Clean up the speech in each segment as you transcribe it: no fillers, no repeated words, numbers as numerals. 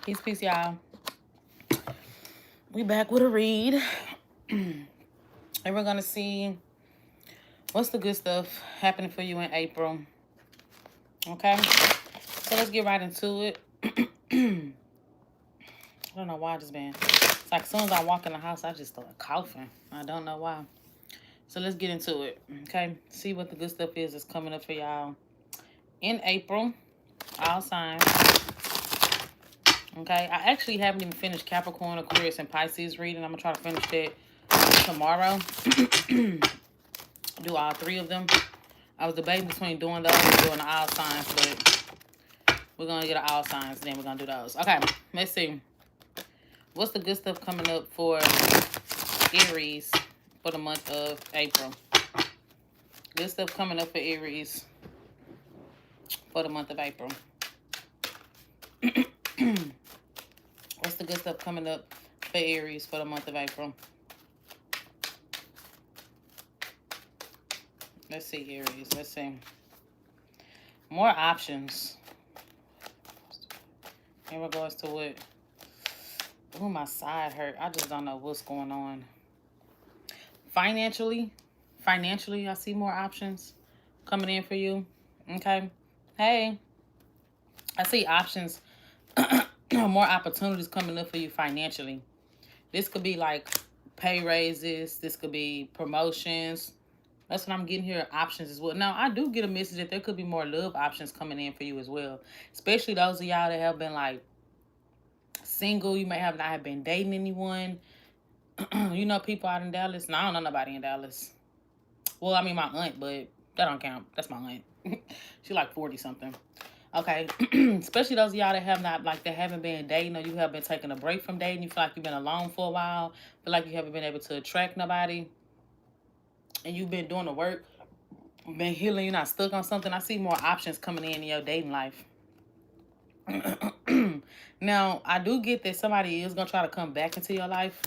Peace, peace, y'all. We back with a read. And we're going to see what's the good stuff happening for you in April. Okay? So let's get right into it. I don't know why I just been. It's like as soon as I walk in the house, I just start coughing. I don't know why. So let's get into it. Okay? See what the good stuff is that's coming up for y'all in April. All signs. Okay? I actually haven't even finished Capricorn, Aquarius, and Pisces reading. I'm going to try to finish that tomorrow. Do all three of them. I was debating between doing those and doing the all signs, but we're going to get all signs, then we're going to do those. Okay, let's see. What's the good stuff coming up for Aries for the month of April? Good stuff coming up for Aries for the month of April. What's the good stuff coming up for Aries for the month of April? Let's see, Aries. Let's see. More options. In regards to what? Oh, my side hurt. I just don't know what's going on. Financially, I see more options coming in for you. Okay. Hey, I see options, more opportunities coming up for you financially. This could be like pay raises. This could be promotions. That's what I'm getting here, options as well. Now, I do get a message that there could be more love options coming in for you as well. Especially those of y'all that have been like single. You may have not have been dating anyone. You know people out in Dallas? No, I don't know nobody in Dallas. Well, I mean my aunt, but that don't count. That's my aunt. She like 40-something. Okay. Especially those of y'all that have not, like, that haven't been dating, or you have been taking a break from dating. You feel like you've been alone for a while. Feel like you haven't been able to attract nobody. And you've been doing the work. Been healing. You're not stuck on something. I see more options coming in your dating life. Now, I do get that somebody is going to try to come back into your life.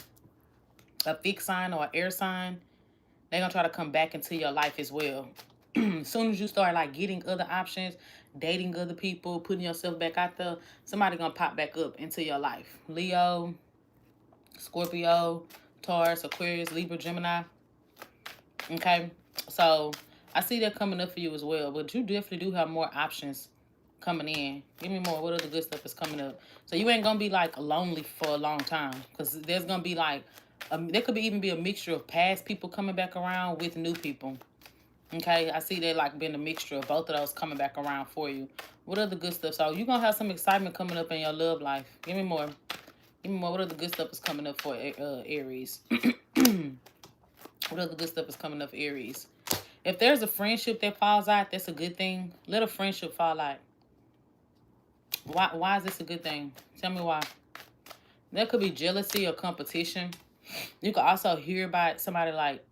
A fixed sign or an air sign. They're going to try to come back into your life as well. As soon as you start like getting other options, dating other people, putting yourself back out there, somebody going to pop back up into your life. Leo, Scorpio, Taurus, Aquarius, Libra, Gemini. Okay? So, I see that coming up for you as well. But you definitely do have more options coming in. Give me more. What other good stuff is coming up? So you ain't gonna be like lonely for a long time, because there's gonna be like there could be even be a mixture of past people coming back around with new people. Okay, I see that like being a mixture of both of those coming back around for you. What other good stuff? So you're gonna have some excitement coming up in your love life. Give me more. Give me more. What other good stuff is coming up for Aries? What other good stuff is coming up for Aries? If there's a friendship that falls out, that's a good thing. Let a friendship fall out. Why is this a good thing? Tell me why. There could be jealousy or competition. You could also hear about somebody like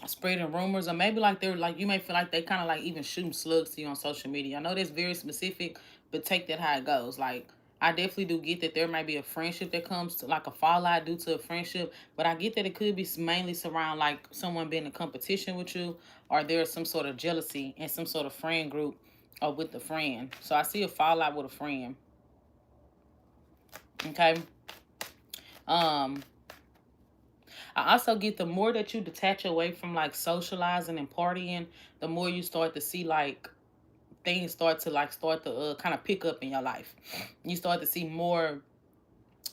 spreading rumors, or maybe like they're like, you may feel like they kind of like even shooting slugs to you on social media. I know that's very specific, but take that how it goes. Like, I definitely do get that there might be a friendship that comes to like a fallout due to a friendship, but I get that it could be mainly surround like someone being in competition with you, or there's some sort of jealousy in some sort of friend group or with the friend. So I see a fallout with a friend. Okay. I also get the more that you detach away from like socializing and partying, the more you start to see like things start to kind of pick up in your life. You start to see more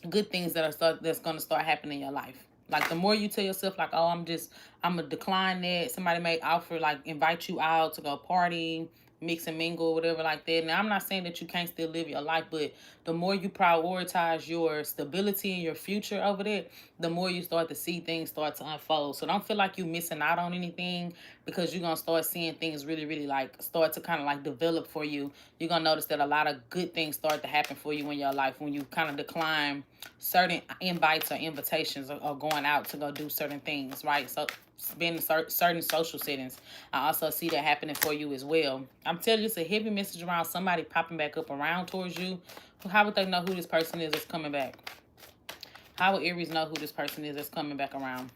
good things that's going to start happening in your life. Like the more you tell yourself like, oh, I'm gonna decline that. Somebody may offer like invite you out to go party, mix and mingle, whatever like that. Now I'm not saying that you can't still live your life, but the more you prioritize your stability and your future over that, the more you start to see things start to unfold. So don't feel like you're missing out on anything, because you're gonna start seeing things really, really like start to kind of like develop for you. You're gonna notice that a lot of good things start to happen for you in your life when you kind of decline certain invites or invitations, or going out to go do certain things, right? So being in certain social settings, I also see that happening for you as well. I'm telling you, it's a heavy message around somebody popping back up around towards you. How would they know who this person is that's coming back? How would Aries know who this person is that's coming back around?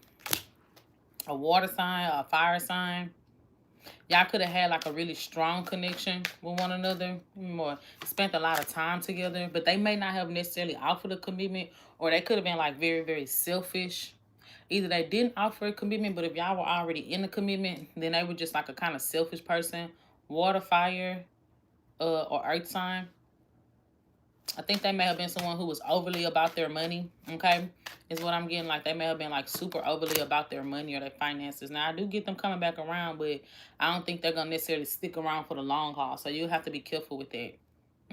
A water sign, a fire sign? Y'all could have had like a really strong connection with one another, or spent a lot of time together, but they may not have necessarily offered a commitment, or they could have been like very, very selfish. Either they didn't offer a commitment, but if y'all were already in a commitment, then they were just like a kind of selfish person. Water, fire, or earth sign. I think they may have been someone who was overly about their money, okay? Is what I'm getting. Like, they may have been, like, super overly about their money or their finances. Now, I do get them coming back around, but I don't think they're going to necessarily stick around for the long haul. So, you have to be careful with that,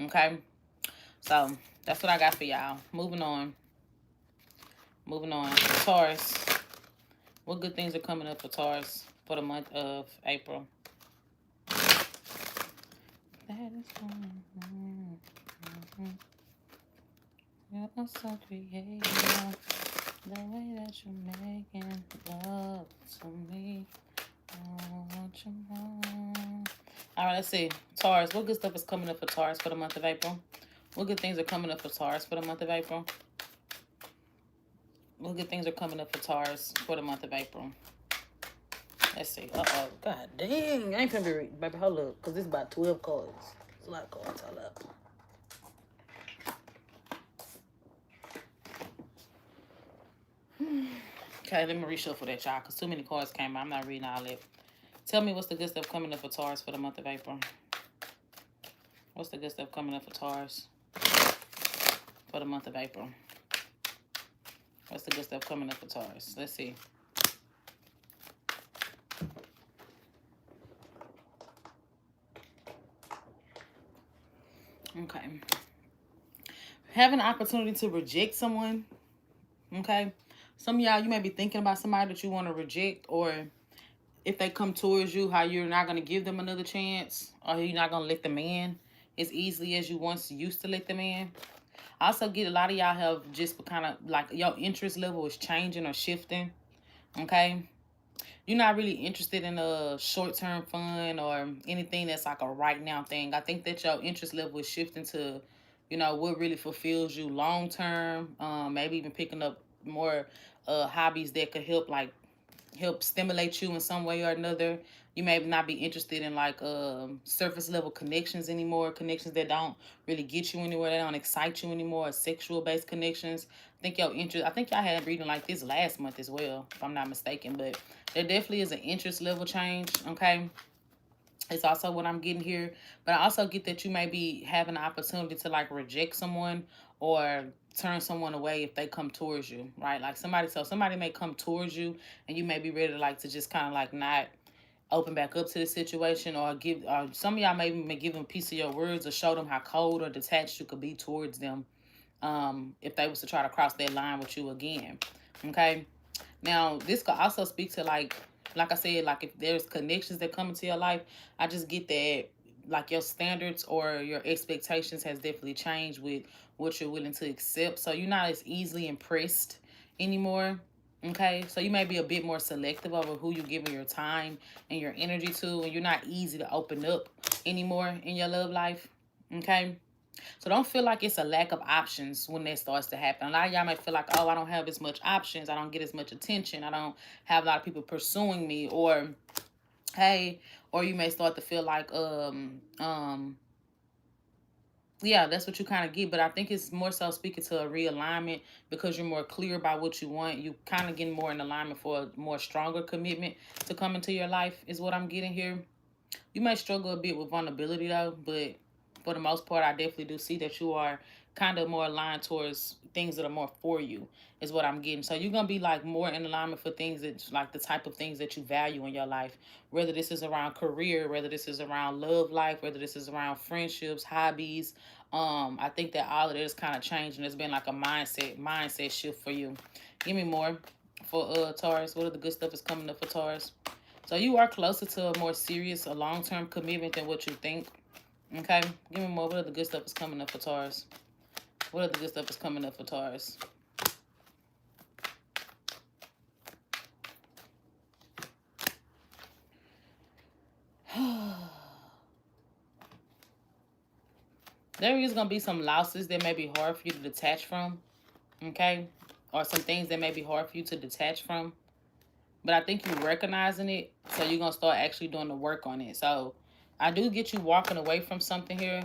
okay? So, that's what I got for y'all. Moving on. Moving on. Taurus. What good things are coming up for Taurus for the month of April? That is you're so creative. The way that you're making love to me. What you want. All right, let's see. Taurus, what good stuff is coming up for Taurus for the month of April? What good things are coming up for Taurus for the month of April? What good things are coming up for Taurus for the month of April? Let's see. Uh-oh. God dang. I ain't gonna be reading. Baby, hold up. Because this is about 12 cards. It's a lot of cards. Hold up. Okay, let me reshuffle that, y'all. Because too many cards came out. I'm not reading all that. Tell me what's the good stuff coming up for Taurus for the month of April. What's the good stuff coming up for Taurus for the month of April? What's the good stuff coming up for Taurus? Let's see. Okay. Having an opportunity to reject someone. Okay. Some of y'all, you may be thinking about somebody that you want to reject, or if they come towards you, how you're not going to give them another chance, or you're not going to let them in as easily as you once used to let them in. I also get a lot of y'all have just kind of like your interest level is changing or shifting. Okay. You're not really interested in a short-term fun or anything that's like a right now thing. I think that your interest level is shifting to, you know, what really fulfills you long-term. Maybe even picking up more hobbies that could help stimulate you in some way or another. You may not be interested in like surface level connections anymore, connections that don't really get you anywhere, they don't excite you anymore, sexual based connections. I think y'all had a reading like this last month as well, if I'm not mistaken, but there definitely is an interest level change, okay? It's also what I'm getting here. But I also get that you may be having an opportunity to like reject someone or turn someone away if they come towards you, right? Like somebody may come towards you and you may be ready to like to just kind of like not open back up to the situation, or some of y'all may give them a piece of your words or show them how cold or detached you could be towards them if they was to try to cross that line with you again. Okay. Now, this could also speak to like I said, like if there's connections that come into your life, I just get that like your standards or your expectations has definitely changed with what you're willing to accept. So you're not as easily impressed anymore. Okay, so you may be a bit more selective over who you're giving your time and your energy to, and you're not easy to open up anymore in your love life. Okay. So don't feel like it's a lack of options when that starts to happen. A lot of y'all might feel like, oh, I don't have as much options. I don't get as much attention. I don't have a lot of people pursuing me. Or, hey, or you may start to feel like, yeah, that's what you kind of get. But I think it's more so speaking to a realignment because you're more clear about what you want. You kind of getting more in alignment for a more stronger commitment to come into your life is what I'm getting here. You may struggle a bit with vulnerability though, but for the most part, I definitely do see that you are kind of more aligned towards things that are more for you is what I'm getting. So you're going to be like more in alignment for things that like the type of things that you value in your life, whether this is around career, whether this is around love life, whether this is around friendships, hobbies. I think that all of it is kind of changing. It's been like a mindset shift for you. Give me more for Taurus. What are the good stuff is coming up for Taurus? So you are closer to a more serious, a long-term commitment than what you think. Okay? Give me more. What are the good stuff is coming up for Taurus? What are the good stuff is coming up for Taurus? There is going to be some losses that may be hard for you to detach from. Okay? Or some things that may be hard for you to detach from. but I think you're recognizing it, so you're gonna start actually doing the work on it. So I do get you walking away from something here,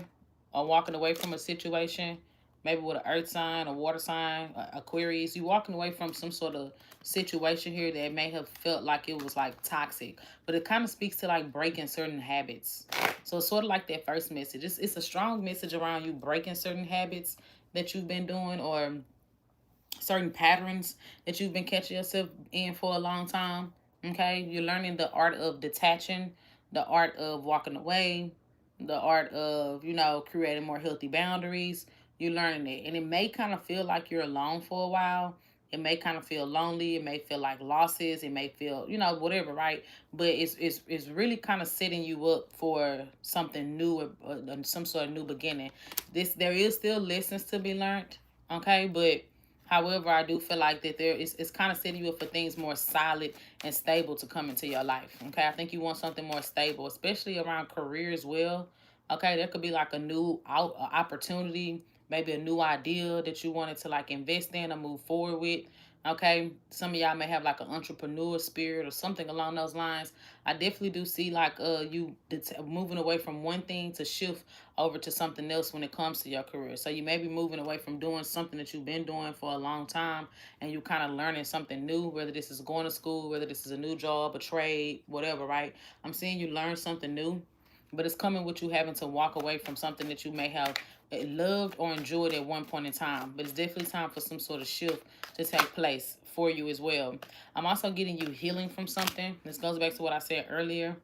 or walking away from a situation, maybe with an earth sign, a water sign, Aquarius. You walking away from some sort of situation here that may have felt like it was like toxic, but it kind of speaks to like breaking certain habits. So it's sort of like that first message. It's a strong message around you breaking certain habits that you've been doing, or certain patterns that you've been catching yourself in for a long time. Okay, you're learning the art of detaching, the art of walking away, the art of, creating more healthy boundaries. You're learning it, and it may kind of feel like you're alone for a while. It may kind of feel lonely. It may feel like losses. It may feel, whatever, right? But it's really kind of setting you up for something new, or some sort of new beginning. There is still lessons to be learned, okay, but however, I do feel like that it's kind of setting you up for things more solid and stable to come into your life. Okay, I think you want something more stable, especially around career as well. Okay, there could be like a new opportunity, maybe a new idea that you wanted to like invest in or move forward with. Okay, some of y'all may have like an entrepreneur spirit or something along those lines. I definitely do see like you moving away from one thing to shift over to something else when it comes to your career. So you may be moving away from doing something that you've been doing for a long time, and you kind of learning something new, whether this is going to school, whether this is a new job, a trade, whatever, right? I'm seeing you learn something new, but it's coming with you having to walk away from something that you may have loved or enjoyed at one point in time. But it's definitely time for some sort of shift to take place for you as well. I'm also getting you healing from something. This goes back to what I said earlier,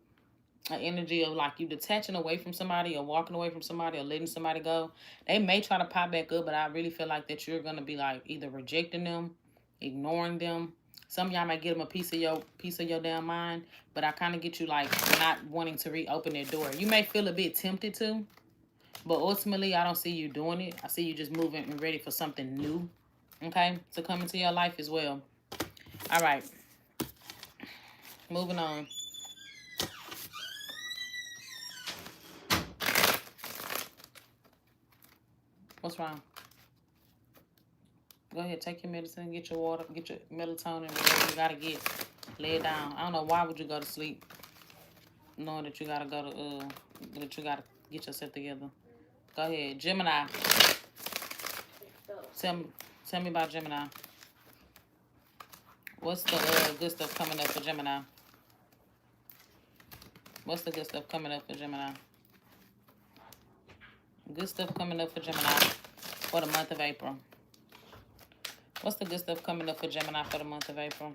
an energy of like you detaching away from somebody or walking away from somebody or letting somebody go. They may try to pop back up, but I really feel like that you're gonna be like either rejecting them, ignoring them. Some of y'all might get them a piece of your damn mind, but I kind of get you like not wanting to reopen their door. You may feel a bit tempted to, but ultimately I don't see you doing it. I see you just moving and ready for something new, okay, to come into your life as well. All right, moving on. What's wrong? Go ahead, take your medicine, get your water, get your melatonin, whatever you gotta get. Lay it down. I don't know why would you go to sleep knowing that you gotta that you gotta get yourself together. Go ahead, Gemini. Tell me, tell me about Gemini. What's the good stuff coming up for Gemini? What's the good stuff coming up for Gemini? Good stuff coming up for Gemini for the month of April. What's the good stuff coming up for Gemini for the month of April?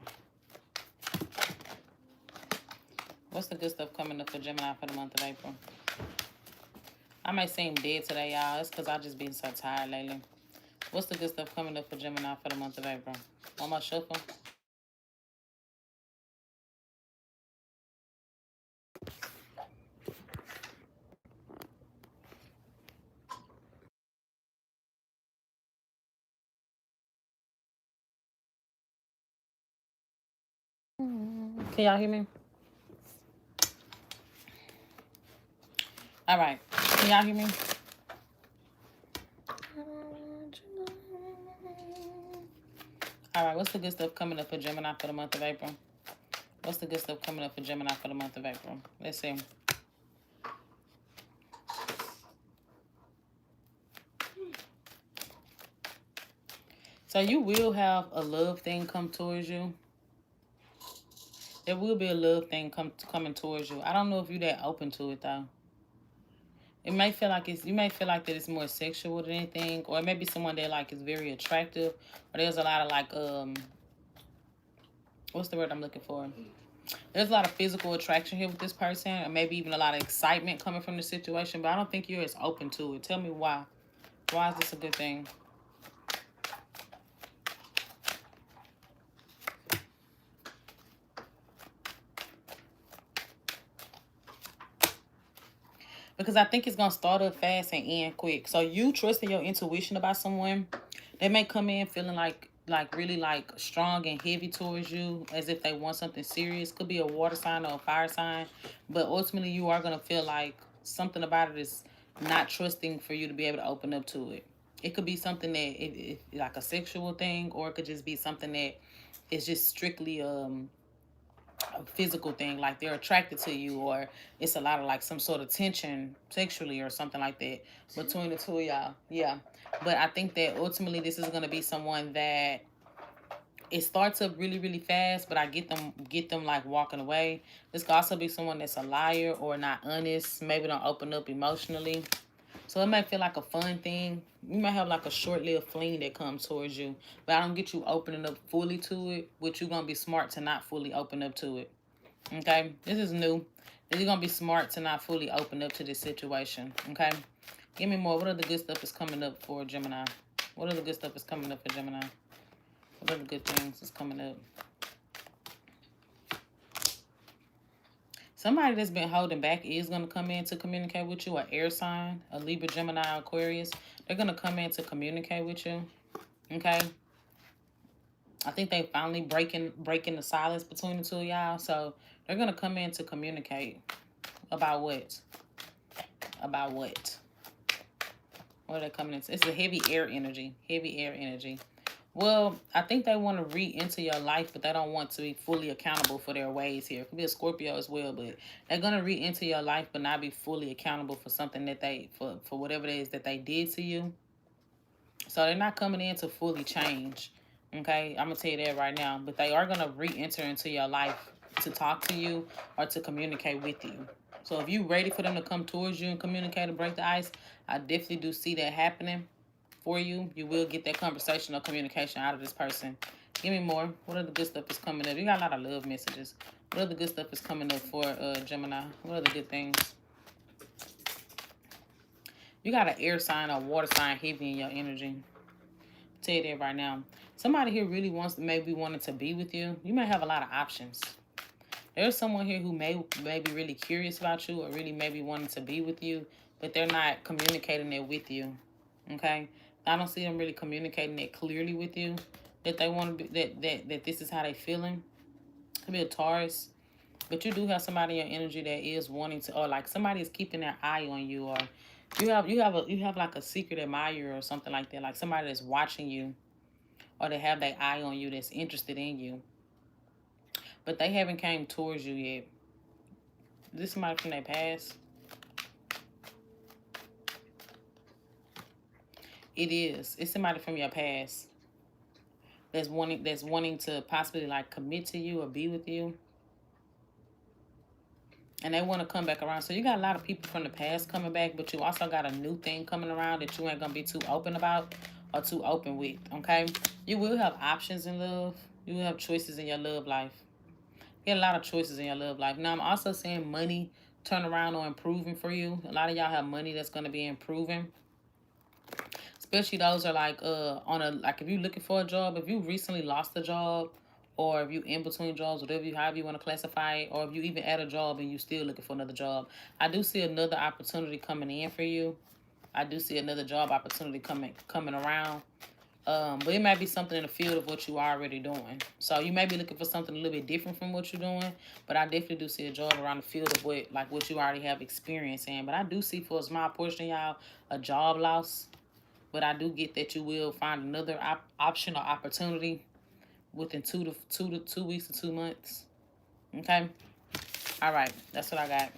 What's the good stuff coming up for Gemini for the month of April? I may seem dead today, y'all. It's because I just been so tired lately. What's the good stuff coming up for Gemini for the month of April? One more shuffle. Can y'all hear me? All right. Can y'all hear me? All right. What's the good stuff coming up for Gemini for the month of April? What's the good stuff coming up for Gemini for the month of April? Let's see. So you will have a love thing come towards you. There will be a love thing coming towards you. I don't know if you're that open to it though. It may feel like you may feel like that it's more sexual than anything, or it may be someone that like is very attractive, or there's a lot of like what's the word I'm looking for? There's a lot of physical attraction here with this person, or maybe even a lot of excitement coming from the situation, but I don't think you're as open to it. Tell me why. Why is this a good thing? Because I think it's going to start up fast and end quick. So you trusting your intuition about someone, they may come in feeling like really like strong and heavy towards you, as if they want something serious. Could be a water sign or a fire sign, but ultimately you are going to feel like something about it is not trusting for you to be able to open up to it. It could be something that like a sexual thing, or it could just be something that is just strictly a physical thing, like they're attracted to you, or it's a lot of like some sort of tension sexually or something like that between the two of y'all. Yeah. But I think that ultimately this is going to be someone that it starts up really, really fast, but I get them like walking away. This could also be someone that's a liar or not honest, maybe don't open up emotionally. So it might feel like a fun thing. You might have like a short-lived fling that comes towards you, but I don't get you opening up fully to it, which you're going to be smart to not fully open up to it. Okay? This is new. You're going to be smart to not fully open up to this situation. Okay? Give me more. What other good stuff is coming up for Gemini? What other good stuff is coming up for Gemini? What other good things is coming up? Somebody that's been holding back is going to come in to communicate with you. An air sign, a Libra, Gemini, Aquarius. They're going to come in to communicate with you. Okay? I think they finally breaking the silence between the two of y'all. So they're going to come in to communicate about what? About what? What are they coming into? It's a heavy air energy. Heavy air energy. Well, I think they want to re-enter your life, but they don't want to be fully accountable for their ways here. It could be a Scorpio as well, but they're going to re-enter your life, but not be fully accountable for something that for whatever it is that they did to you. So they're not coming in to fully change. Okay, I'm going to tell you that right now. But they are going to re-enter into your life to talk to you or to communicate with you. So if you're ready for them to come towards you and communicate and break the ice, I definitely do see that happening for you. You will get that conversation or communication out of this person. Give me more. What other good stuff is coming up? You got a lot of love messages. What other good stuff is coming up for Gemini? What other good things? You got an air sign or water sign heavy in your energy. I'll tell you that right now. Somebody here really maybe wanted to be with you. You may have a lot of options. There's someone here who may be really curious about you or really maybe wanting to be with you, but they're not communicating it with you. Okay? I don't see them really communicating it clearly with you, that they want to be, that this is how they feeling. Could be a Taurus, but you do have somebody in your energy that is wanting to, or like somebody is keeping their eye on you, or you have like a secret admirer or something like that, like somebody that's watching you, or they have their eye on you that's interested in you, but they haven't came towards you yet. This is somebody from their past. It is. It's somebody from your past that's wanting to possibly like commit to you or be with you. And they want to come back around. So you got a lot of people from the past coming back, but you also got a new thing coming around that you ain't going to be too open about or too open with, okay? You will have options in love. You will have choices in your love life. You get a lot of choices in your love life. Now, I'm also seeing money turn around or improving for you. A lot of y'all have money that's going to be improving. Especially those are like like if you're looking for a job, if you recently lost a job, or if you in between jobs, however you want to classify it, or if you even at a job and you still looking for another job, I do see another opportunity coming in for you. I do see another job opportunity coming around. But it might be something in the field of what you are already doing. So you may be looking for something a little bit different from what you're doing, but I definitely do see a job around the field of what you already have experience in. But I do see for a small portion of y'all a job loss. But I do get that you will find another option or opportunity within 2 weeks to 2 months. Okay? All right. That's what I got.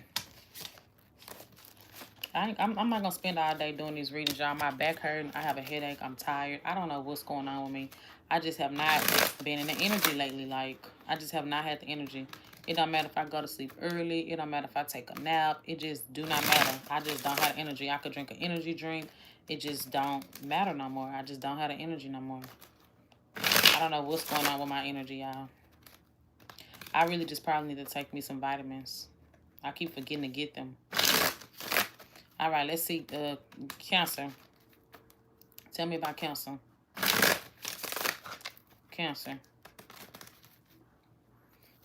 I'm not going to spend all day doing these readings, y'all. My back hurting. I have a headache. I'm tired. I don't know what's going on with me. I just have not been in the energy lately. Like, I just have not had the energy. It don't matter if I go to sleep early. It don't matter if I take a nap. It just do not matter. I just don't have the energy. I could drink an energy drink. It just don't matter no more. I just don't have the energy no more. I don't know what's going on with my energy, y'all. I really just probably need to take me some vitamins. I keep forgetting to get them. All right, let's see. Cancer. Tell me about Cancer. Cancer.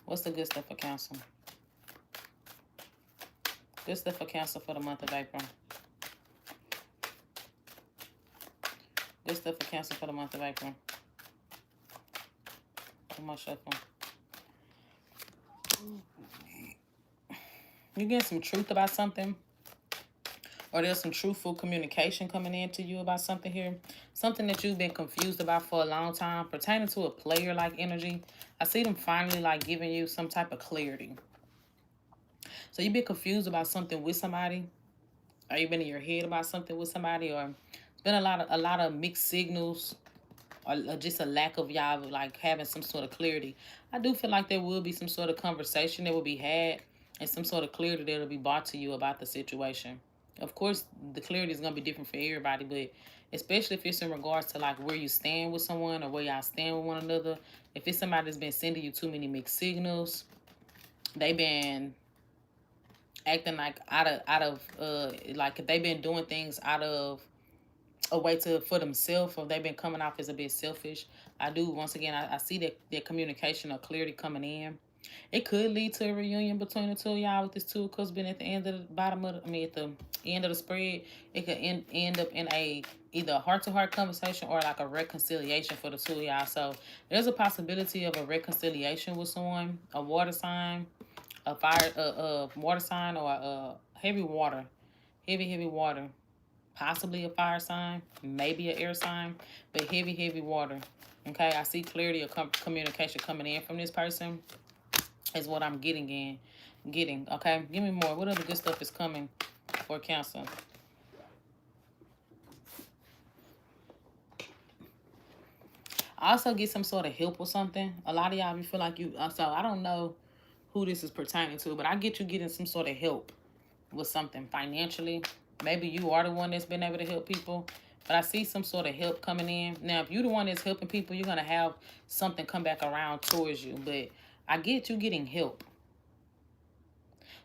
What's the good stuff for Cancer? Good stuff for Cancer for the month of April. Good stuff for Cancer for the month of April. One more shuffle. You get some truth about something, Or there's some truthful communication coming in to you about something here. Something that you've been confused about for a long time, pertaining to a player-like energy. I see them finally like giving you some type of clarity. So you've been confused about something with somebody, or you've been in your head about something with somebody, or it's been a lot of mixed signals, or just a lack of y'all like having some sort of clarity. I do feel like there will be some sort of conversation that will be had, and some sort of clarity that will be brought to you about the situation. Of course, the clarity is gonna be different for everybody, but especially if it's in regards to like where you stand with someone or where y'all stand with one another. If it's somebody that's been sending you too many mixed signals, they've been acting like out of like if they've been doing things out of a way to for themselves, or they've been coming off as a bit selfish. I do once again I see that communication or clarity coming in. It could lead to a reunion between the two of y'all with this two of cups being at the end of the bottom of the, I mean at the end of the spread. It could end up in a either a heart-to-heart conversation or like a reconciliation for the two of y'all. So there's a possibility of a reconciliation with someone, a water sign, a fire, a water sign, or a heavy water, heavy water, possibly a fire sign, maybe an air sign, but heavy water. Okay, I see clarity of communication coming in from this person is what I'm getting. Okay, give me more. What other good stuff is coming for Cancer? I also get some sort of help or something. A lot of y'all, you feel like you. So I don't know who this is pertaining to, but I get you getting some sort of help with something financially. Maybe you are the one that's been able to help people, but I see some sort of help coming in. Now, if you're the one that's helping people, you're going to have something come back around towards you, but I get you getting help.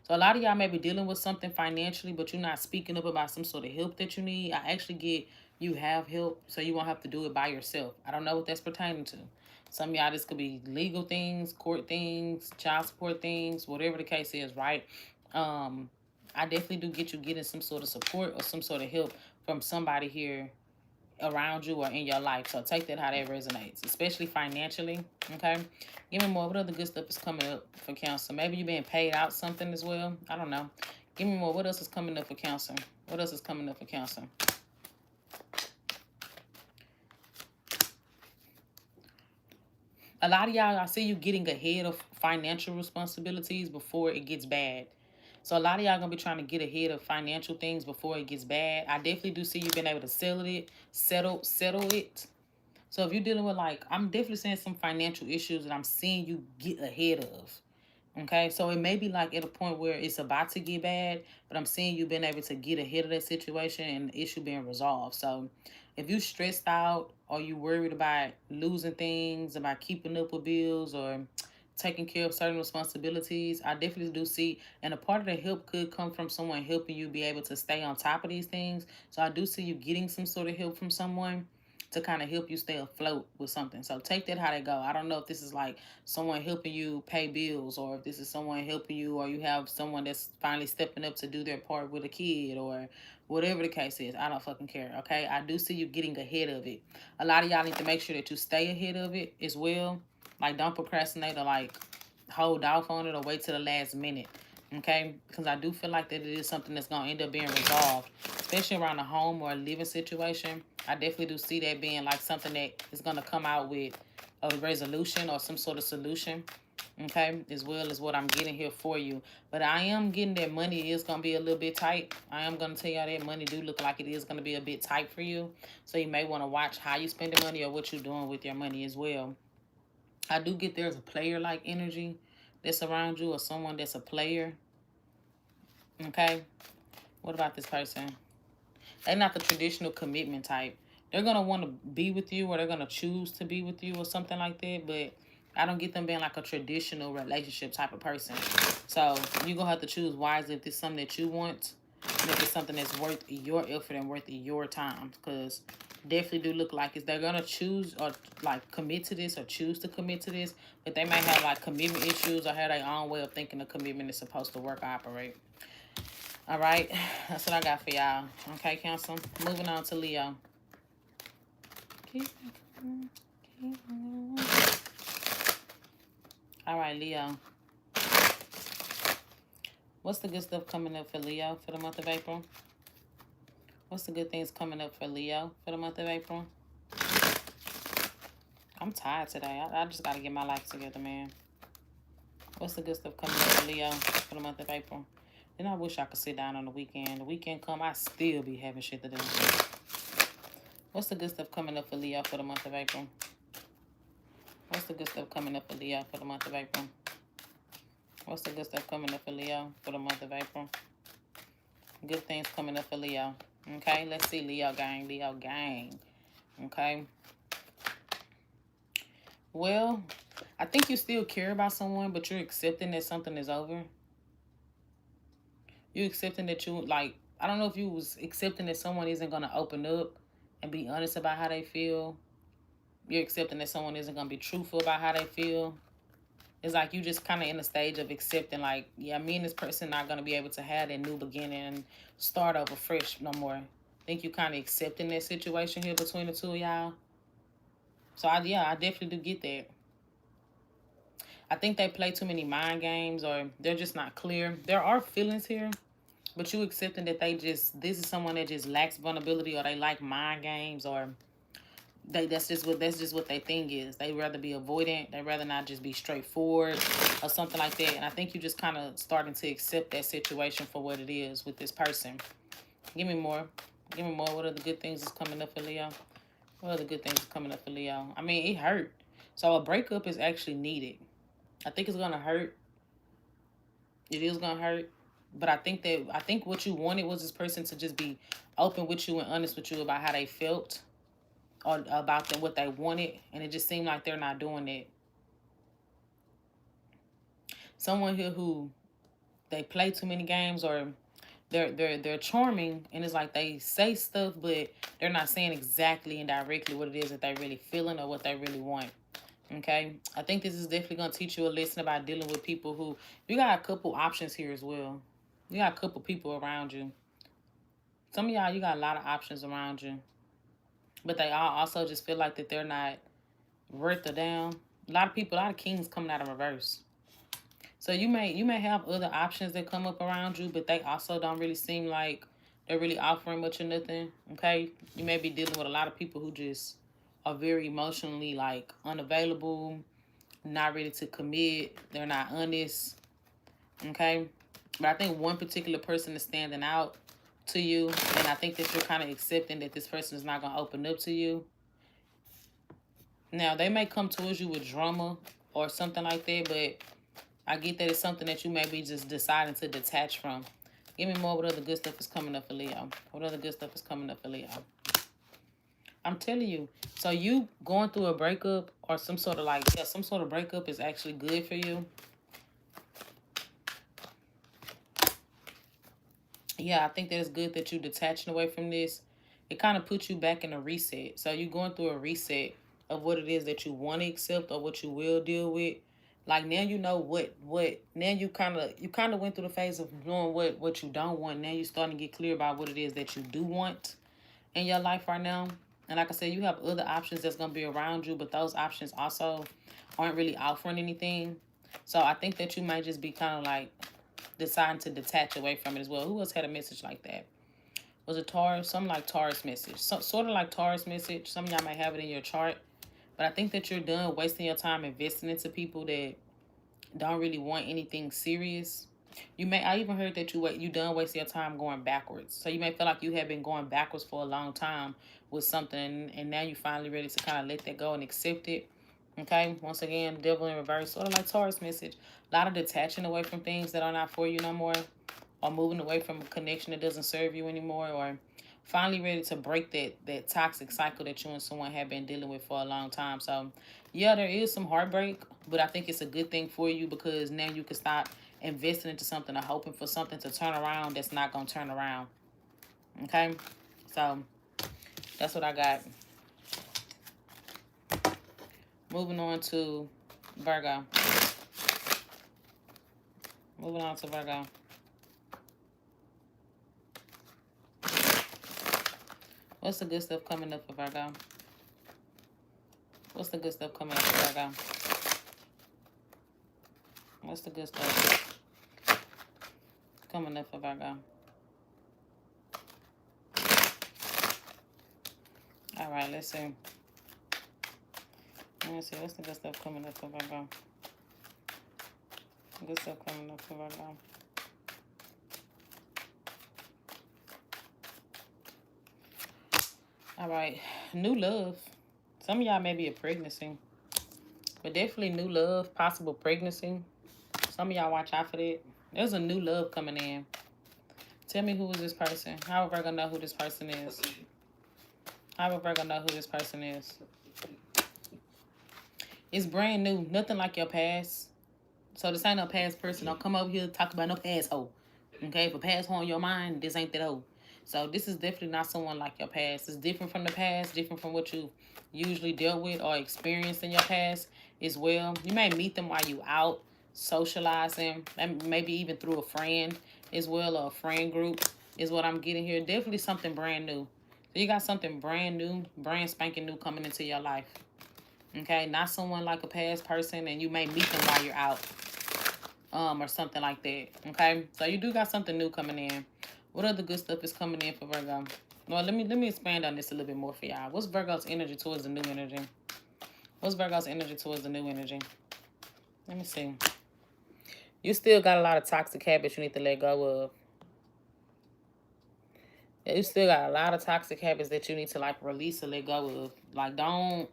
So a lot of y'all may be dealing with something financially, but you're not speaking up about some sort of help that you need. I actually get you have help, so you won't have to do it by yourself. I don't know what that's pertaining to. Some of y'all, this could be legal things, court things, child support things, whatever the case is, right? I definitely do get you getting some sort of support or some sort of help from somebody here around you or in your life. So take that how that resonates, especially financially. Okay, give me more. What other good stuff is coming up for Cancer? Maybe you're being paid out something as well. I don't know. Give me more. What else is coming up for Cancer? What else is coming up for Cancer? A lot of y'all, I see you getting ahead of financial responsibilities before it gets bad. So a lot of y'all gonna be trying to get ahead of financial things before it gets bad. I definitely do see you being able to settle it. So if you're dealing with like, I'm definitely seeing some financial issues that I'm seeing you get ahead of. Okay, so it may be like at a point where it's about to get bad, but I'm seeing you being able to get ahead of that situation and the issue being resolved. So if you stressed out or you worried about losing things, about keeping up with bills or taking care of certain responsibilities, I definitely do see, and a part of the help could come from someone helping you be able to stay on top of these things. So I do see you getting some sort of help from someone to kind of help you stay afloat with something. So take that how they go. I don't know if this is like someone helping you pay bills, or if this is someone helping you, or you have someone that's finally stepping up to do their part with a kid, or whatever the case is. I don't fucking care. Okay, I do see you getting ahead of it. A lot of y'all need to make sure that you stay ahead of it as well. Like, don't procrastinate or like hold off on it or wait till the last minute. Okay, because I do feel like that it is something that's going to end up being resolved, especially around a home or a living situation. I definitely do see that being like something that is going to come out with a resolution or some sort of solution. Okay, as well as what I'm getting here for you. But I am getting that money is going to be a little bit tight. I am going to tell y'all that money do look like it is going to be a bit tight for you. So you may want to watch how you spend the money or what you're doing with your money as well. I do get there's a player-like energy that's around you, or someone that's a player. Okay, what about this person? They're not the traditional commitment type. They're going to want to be with you, or they're going to choose to be with you or something like that. But I don't get them being like a traditional relationship type of person. So you're going to have to choose wisely if it's something that you want, and if it's something that's worth your effort and worth your time. Because definitely do look like they're going to choose or like commit to this or choose to commit to this. But they might have like commitment issues or have their own way of thinking the commitment is supposed to work or operate. All right, that's what I got for y'all. Okay, Cancer. Moving on to Leo. All right, Leo. What's the good stuff coming up for Leo for the month of April? What's the good things coming up for Leo for the month of April? I'm tired today. I just got to get my life together, man. What's the good stuff coming up for Leo for the month of April? And I wish I could sit down on the weekend. The weekend come, I still be having shit to do. What's the good stuff coming up for Leo for the month of April? What's the good stuff coming up for Leo for the month of April? What's the good stuff coming up for Leo for the month of April? Good things coming up for Leo. Okay, let's see, Leo gang, Leo gang. Okay. Well, I think you still care about someone, but you're accepting that something is over. You're accepting that you, like, I don't know if you was accepting that someone isn't going to open up and be honest about how they feel. You're accepting that someone isn't going to be truthful about how they feel. It's like you just kind of in a stage of accepting, like, yeah, me and this person not going to be able to have that new beginning and start over fresh no more. I think you kind of accepting that situation here between the two of y'all. So, I definitely do get that. I think they play too many mind games, or they're just not clear. There are feelings here, but you accepting that this is someone that just lacks vulnerability, or they like mind games, or that's just what their thing is. They rather be avoidant. They rather not just be straightforward or something like that. And I think you just kind of starting to accept that situation for what it is with this person. Give me more. Give me more. What are the good things that's coming up for Leo? What are the good things that's coming up for Leo? I mean, it hurt. So a breakup is actually needed. I think it's gonna hurt. It is gonna hurt. But I think what you wanted was this person to just be open with you and honest with you about how they felt, or about them, what they wanted, and it just seemed like they're not doing it. Someone here who they play too many games, or they're charming, and it's like they say stuff, but they're not saying exactly and directly what it is that they really feeling or what they really want. Okay, I think this is definitely gonna teach you a lesson about dealing with people who, you got a couple options here as well. You got a couple people around you. Some of y'all, you got a lot of options around you, but they all also just feel like that they're not worth a damn. A lot of kings coming out of reverse. So you may have other options that come up around you, but they also don't really seem like they're really offering much or nothing. Okay, you may be dealing with a lot of people who just are very emotionally like unavailable, not ready to commit. They're not honest. Okay, but I think one particular person is standing out to you, and I think that you're kind of accepting that this person is not going to open up to you. Now, they may come towards you with drama or something like that, but I get that it's something that you may be just deciding to detach from. Give me more. What other good stuff is coming up for Leo? What other good stuff is coming up for Leo? I'm telling you. So you going through a breakup or some sort of some sort of breakup is actually good for you. Yeah, I think that it's good that you're detaching away from this. It kind of puts you back in a reset. So you're going through a reset of what it is that you want to accept or what you will deal with. Like now you know what now you kind of went through the phase of knowing what you don't want. Now you're starting to get clear about what it is that you do want in your life right now. And like I said, you have other options that's going to be around you, but those options also aren't really offering anything. So I think that you might just be kind of like deciding to detach away from it as well. Who else had a message like that? Was it Taurus? Something like Taurus message. Sort of like Taurus message. Some of y'all might have it in your chart. But I think that you're done wasting your time investing into people that don't really want anything serious. I even heard that you done wasting your time going backwards. So you may feel like you have been going backwards for a long time with something, and now you're finally ready to kind of let that go and accept it. Okay, once again, devil in reverse, sort of like Taurus message. A lot of detaching away from things that are not for you no more, or moving away from a connection that doesn't serve you anymore, or finally ready to break that toxic cycle that you and someone have been dealing with for a long time. So yeah, there is some heartbreak, but I think it's a good thing for you because now you can stop investing into something or hoping for something to turn around that's not going to turn around. Okay, so that's what I got. Moving on to Virgo. Moving on to Virgo. What's the good stuff coming up for Virgo? What's the good stuff coming up for Virgo? What's the good stuff coming up for Virgo? All right, let's see. Let's see, what's the good stuff coming up for Virgo? Good stuff coming up for Virgo. All right, new love. Some of y'all may be a pregnancy, but definitely new love, possible pregnancy. Some of y'all watch out for that. There's a new love coming in. Tell me, who is this person? How are we gonna know who this person is? How are we gonna know who this person is? It's brand new. Nothing like your past. So this ain't no past person. Don't come over here to talk about no past hoe. Okay? If a past hoe in your mind, this ain't that hoe. So this is definitely not someone like your past. It's different from the past, different from what you usually dealt with or experienced in your past as well. You may meet them while you out socializing, and maybe even through a friend as well, or a friend group is what I'm getting here. Definitely something brand new. So you got something brand new, brand spanking new coming into your life. Okay, not someone like a past person, and you may meet them while you're out, or something like that. Okay, so you do got something new coming in. What other good stuff is coming in for Virgo? Well, let me expand on this a little bit more for y'all. What's Virgo's energy towards the new energy? What's Virgo's energy towards the new energy? Let me see. You still got a lot of toxic habits you need to let go of. Yeah, you still got a lot of toxic habits that you need to like release or let go of. Like don't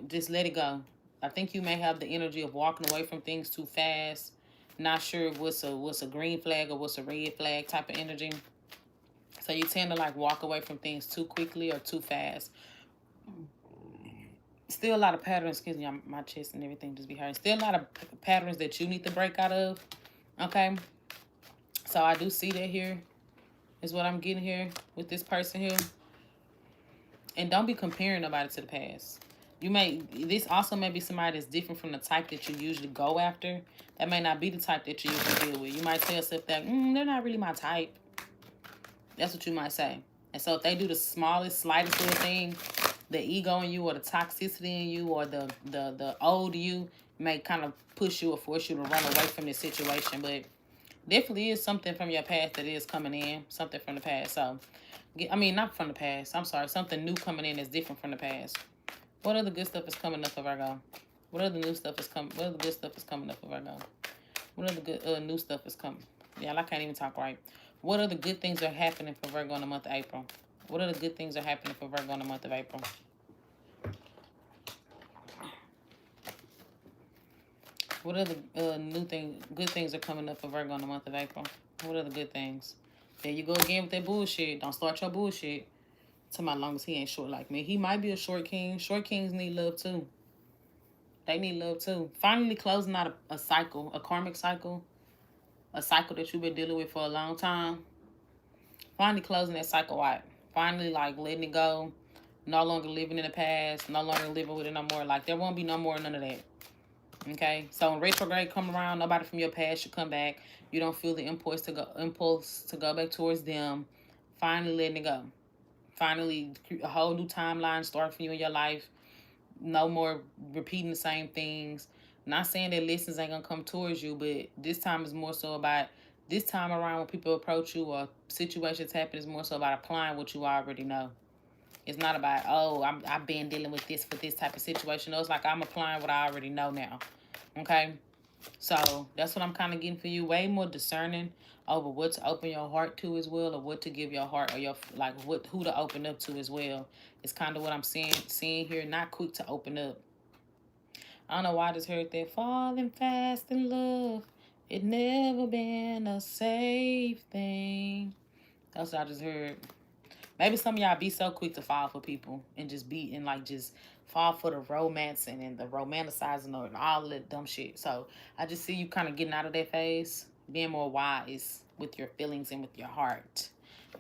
just let it go. I think you may have the energy of walking away from things too fast. Not sure what's a green flag or what's a red flag type of energy. So you tend to like walk away from things too quickly or too fast. Still a lot of patterns, excuse me, my chest and everything just be hurting. Still a lot of patterns that you need to break out of. Okay. So I do see that here is what I'm getting here with this person here. And don't be comparing nobody to the past. This also may be somebody that's different from the type that you usually go after. That may not be the type that you usually deal with. You might tell yourself that, they're not really my type. That's what you might say. And so if they do the smallest, slightest little thing, the ego in you or the toxicity in you or the old you may kind of push you or force you to run away from this situation. But definitely is something from your past that is coming in. Something from the past. So, I mean, not from the past. I'm sorry. Something new coming in that's different from the past. What other good stuff is coming up for Virgo? What other new stuff is coming? What other good stuff is coming up for Virgo? What other good new stuff is coming? Yeah, I can't even talk right. What other good things are happening for Virgo in the month of April? What other good things are happening for Virgo in the month of April? What other good things are coming up for Virgo in the month of April? What are the good things? There you go again with that bullshit. Don't start your bullshit. To my long as he ain't short like me. He might be a short king. Short kings need love too. They need love too. Finally closing out a cycle, a karmic cycle. A cycle that you've been dealing with for a long time. Finally closing that cycle out. Finally like letting it go. No longer living in the past. No longer living with it no more. Like there won't be no more none of that. Okay, so when retrograde come around, nobody from your past should come back. You don't feel the impulse to go back towards them. Finally letting it go. Finally, a whole new timeline start for you in your life. No more repeating the same things. Not saying that lessons ain't gonna come towards you, but this time is more so about this time around when people approach you or situations happen is more so about applying what you already know. It's not about, I've been dealing with this for this type of situation. No, it's like I'm applying what I already know now. Okay? So that's what I'm kind of getting for you. Way more discerning over what to open your heart to as well, or what to give your heart, or your who to open up to as well. It's kind of what I'm seeing here. Not quick to open up. I don't know why I just heard that. Falling fast in love, it never been a safe thing. That's what I just heard. Maybe some of y'all be so quick to fall for people and just just fall for the romance and the romanticizing and all that dumb shit. So I just see you kind of getting out of that phase, being more wise with your feelings and with your heart.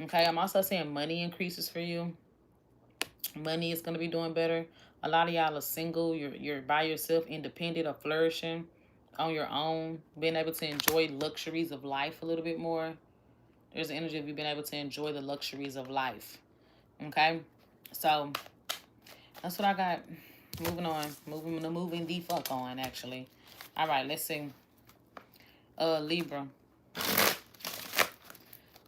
Okay, I'm also seeing money increases for you. Money is going to be doing better. A lot of y'all are single. You're by yourself, independent or flourishing on your own, being able to enjoy luxuries of life a little bit more. There's the energy of you being able to enjoy the luxuries of life. Okay? So, that's what I got. Moving on. Moving the fuck on, actually. All right, let's see. Libra.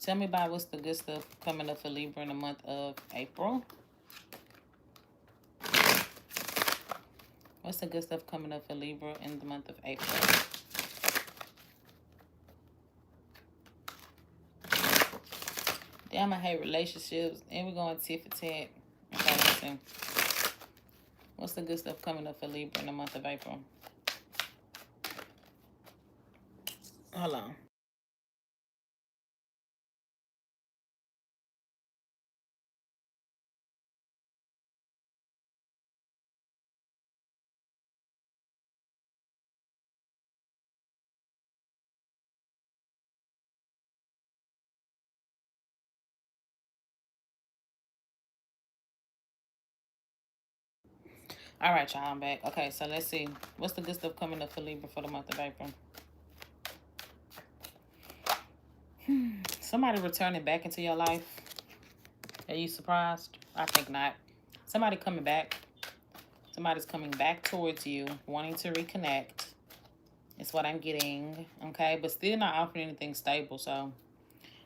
Tell me about what's the good stuff coming up for Libra in the month of April. What's the good stuff coming up for Libra in the month of April? Damn, I hate relationships. And we're going tit for tat. Okay, listen. What's the good stuff coming up for Libra in the month of April? Hold on. All right, y'all, I'm back. Okay, so let's see. What's the good stuff coming up for Libra for the month of April? Somebody returning back into your life. Are you surprised? I think not. Somebody coming back. Somebody's coming back towards you, wanting to reconnect. It's what I'm getting, okay? But still not offering anything stable, so...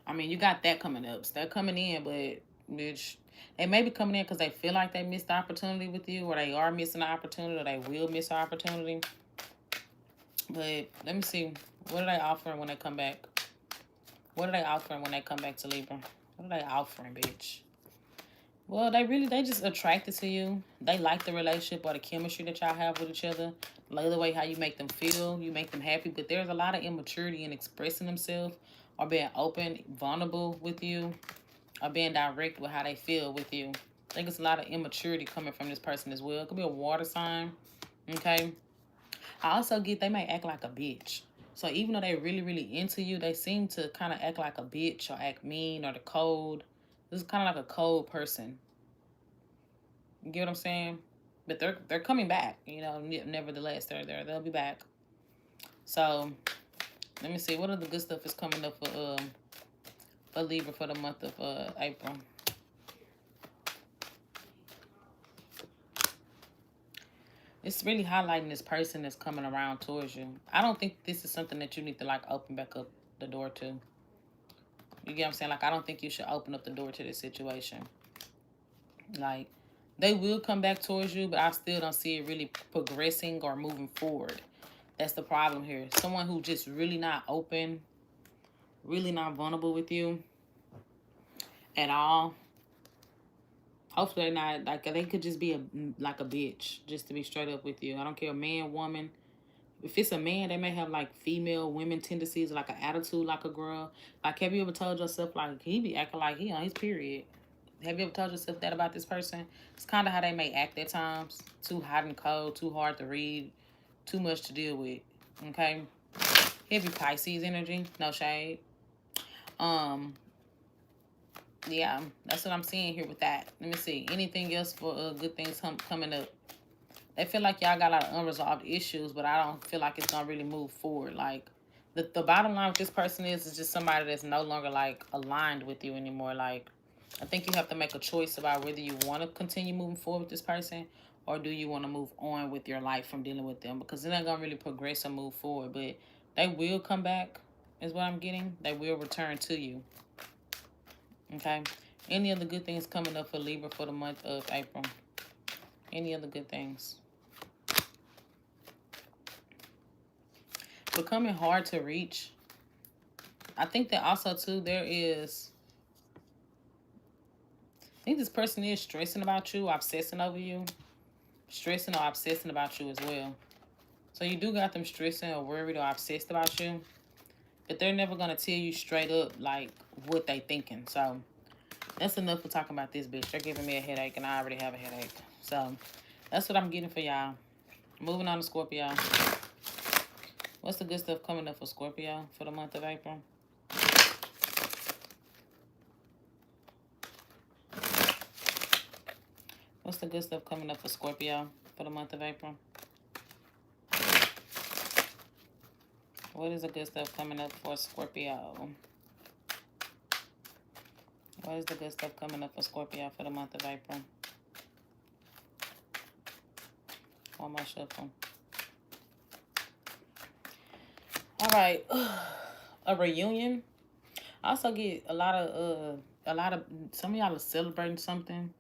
I mean, you got that coming up. So they're coming in, but, bitch, they may be coming in because they feel like they missed the opportunity with you, or they are missing the opportunity, or they will miss the opportunity. But let me see. What are they offering when they come back? What are they offering when they come back to Libra? What are they offering, bitch? Well, they just attracted to you. They like the relationship or the chemistry that y'all have with each other. Like the way how you make them feel, you make them happy. But there's a lot of immaturity in expressing themselves or being open, vulnerable with you, or being direct with how they feel with you. I think it's a lot of immaturity coming from this person as well. It could be a water sign, okay? I also get they may act like a bitch. So even though they really, really into you, they seem to kind of act like a bitch or act mean or the cold. This is kind of like a cold person. You get what I'm saying? But they're coming back. You know, nevertheless, they'll be back. So let me see what other good stuff is coming up for Libra for the month of April. It's really highlighting this person that's coming around towards you. I don't think this is something that you need to like open back up the door to. You get what I'm saying? Like, I don't think you should open up the door to this situation. Like, they will come back towards you, but I still don't see it really progressing or moving forward. That's the problem here. Someone who just really not open, really not vulnerable with you at all. Hopefully they're not, like, they could just be like a bitch, just to be straight up with you. I don't care, man, woman. If it's a man, they may have like female women tendencies, like an attitude like a girl. Like, have you ever told yourself, like, he be acting like he on his period? Have you ever told yourself that about this person? It's kind of how they may act at times. Too hot and cold, too hard to read, too much to deal with. Okay? Heavy Pisces energy, no shade. Yeah, that's what I'm seeing here with that. Let me see. Anything else for good things coming up? They feel like y'all got a lot of unresolved issues, but I don't feel like it's gonna really move forward. Like, the bottom line with this person is just somebody that's no longer like aligned with you anymore. Like, I think you have to make a choice about whether you want to continue moving forward with this person, or do you want to move on with your life from dealing with them, because they're not gonna really progress or move forward. But they will come back, is what I'm getting. They will return to you. Okay. Any other good things coming up for Libra for the month of April? Any other good things? Becoming hard to reach. I think that also too there is, I think this person is stressing about you, obsessing over you, stressing or obsessing about you as well. So you do got them stressing or worried or obsessed about you, but they're never gonna tell you straight up like what they thinking. So that's enough for talking about this bitch. They're giving me a headache and I already have a headache. So that's what I'm getting for y'all. Moving on to Scorpio. What's the good stuff coming up for Scorpio for the month of April? What's the good stuff coming up for Scorpio for the month of April? What is the good stuff coming up for Scorpio? What is the good stuff coming up for Scorpio for the month of April? One more shuffle. All right. A reunion. I also get a lot of some of y'all are celebrating something.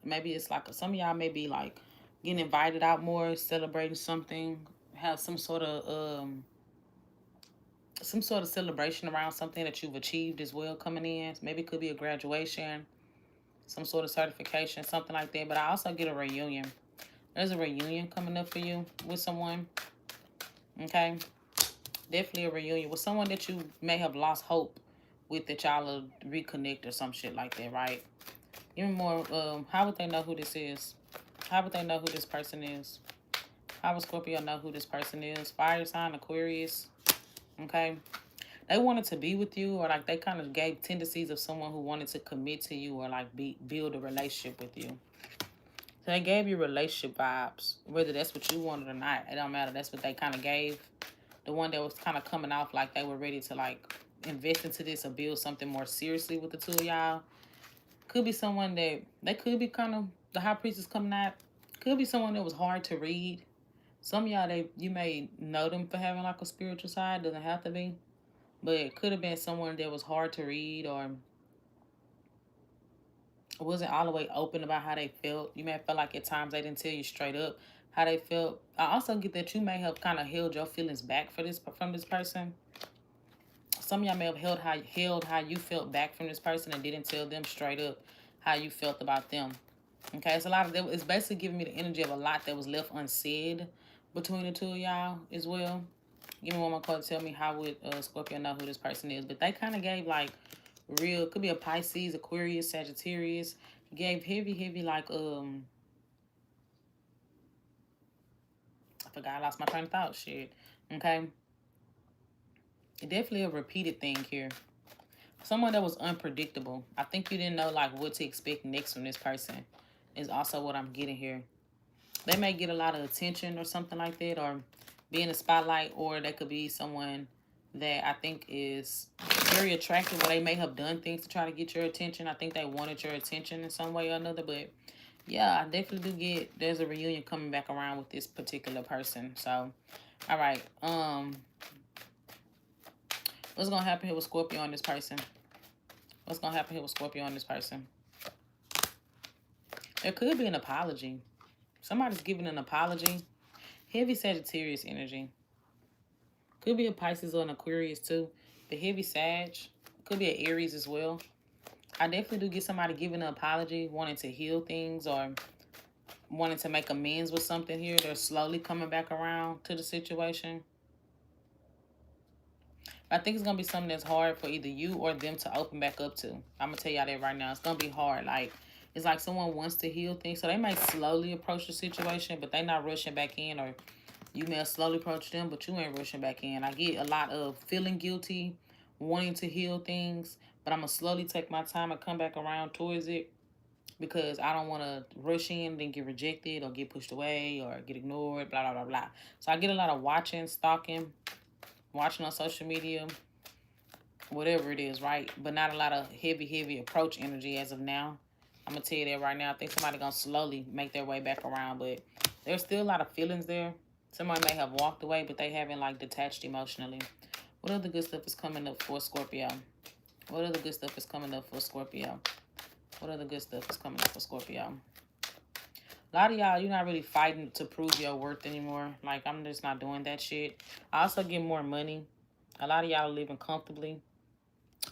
Maybe it's like some of y'all may be like getting invited out more, celebrating something, have some sort of celebration around something that you've achieved as well coming in. Maybe it could be a graduation, some sort of certification, something like that. But I also get a reunion. There's a reunion coming up for you with someone. Okay? Definitely a reunion with someone that you may have lost hope with, that y'all will reconnect or some shit like that, right? Even more, how would they know who this is? How would they know who this person is? How would Scorpio know who this person is? Fire sign, Aquarius. Okay? They wanted to be with you, or like they kind of gave tendencies of someone who wanted to commit to you, or like build a relationship with you. So they gave you relationship vibes, whether that's what you wanted or not. It don't matter. That's what they kind of gave. The one that was kind of coming off like they were ready to like invest into this or build something more seriously with the two of y'all. Could be someone that they could be kind of the high priestess coming out. Could be someone that was hard to read. Some of y'all, you may know them for having like a spiritual side. Doesn't have to be. But it could have been someone that was hard to read, or wasn't all the way open about how they felt. You may have felt like at times they didn't tell you straight up how they felt. I also get that you may have kind of held your feelings back from this person. Some of y'all may have held how you felt back from this person and didn't tell them straight up how you felt about them. Okay, it's a lot of that. It's basically giving me the energy of a lot that was left unsaid between the two of y'all as well. Give me one more card to tell me how would Scorpio know who this person is. But they kind of gave like real, could be a Pisces, Aquarius, Sagittarius. Gave heavy like I forgot, I lost my train of thought. Shit. Okay. Definitely a repeated thing here. Someone that was unpredictable. I think you didn't know like what to expect next from this person is also what I'm getting here. They may get a lot of attention or something like that, or be in the spotlight, or they could be someone that I think is very attractive, or they may have done things to try to get your attention. I think they wanted your attention in some way or another, but yeah, I definitely do get there's a reunion coming back around with this particular person. So, all right, what's gonna happen here with Scorpio on this person? What's gonna happen here with Scorpio on this person? There could be an apology. Somebody's giving an apology. Heavy Sagittarius energy. Could be a Pisces or an Aquarius too. The heavy Sag. Could be an Aries as well. I definitely do get somebody giving an apology, wanting to heal things or wanting to make amends with something here. They're slowly coming back around to the situation. I think it's going to be something that's hard for either you or them to open back up to. I'm going to tell y'all that right now. It's going to be hard. Like, it's like someone wants to heal things. So they may slowly approach the situation, but they're not rushing back in. Or you may slowly approach them, but you ain't rushing back in. I get a lot of feeling guilty, wanting to heal things, but I'm going to slowly take my time and come back around towards it, because I don't want to rush in, then get rejected or get pushed away or get ignored, blah, blah, blah, blah. So I get a lot of watching, stalking, watching on social media, whatever it is, right? But not a lot of heavy approach energy as of now. I'm going to tell you that right now. I think somebody going to slowly make their way back around, but there's still a lot of feelings there. Somebody may have walked away, but they haven't like detached emotionally. What other good stuff is coming up for Scorpio? What other good stuff is coming up for Scorpio? What other good stuff is coming up for Scorpio? A lot of y'all, you're not really fighting to prove your worth anymore. Like, I'm just not doing that shit. I also get more money. A lot of y'all are living comfortably.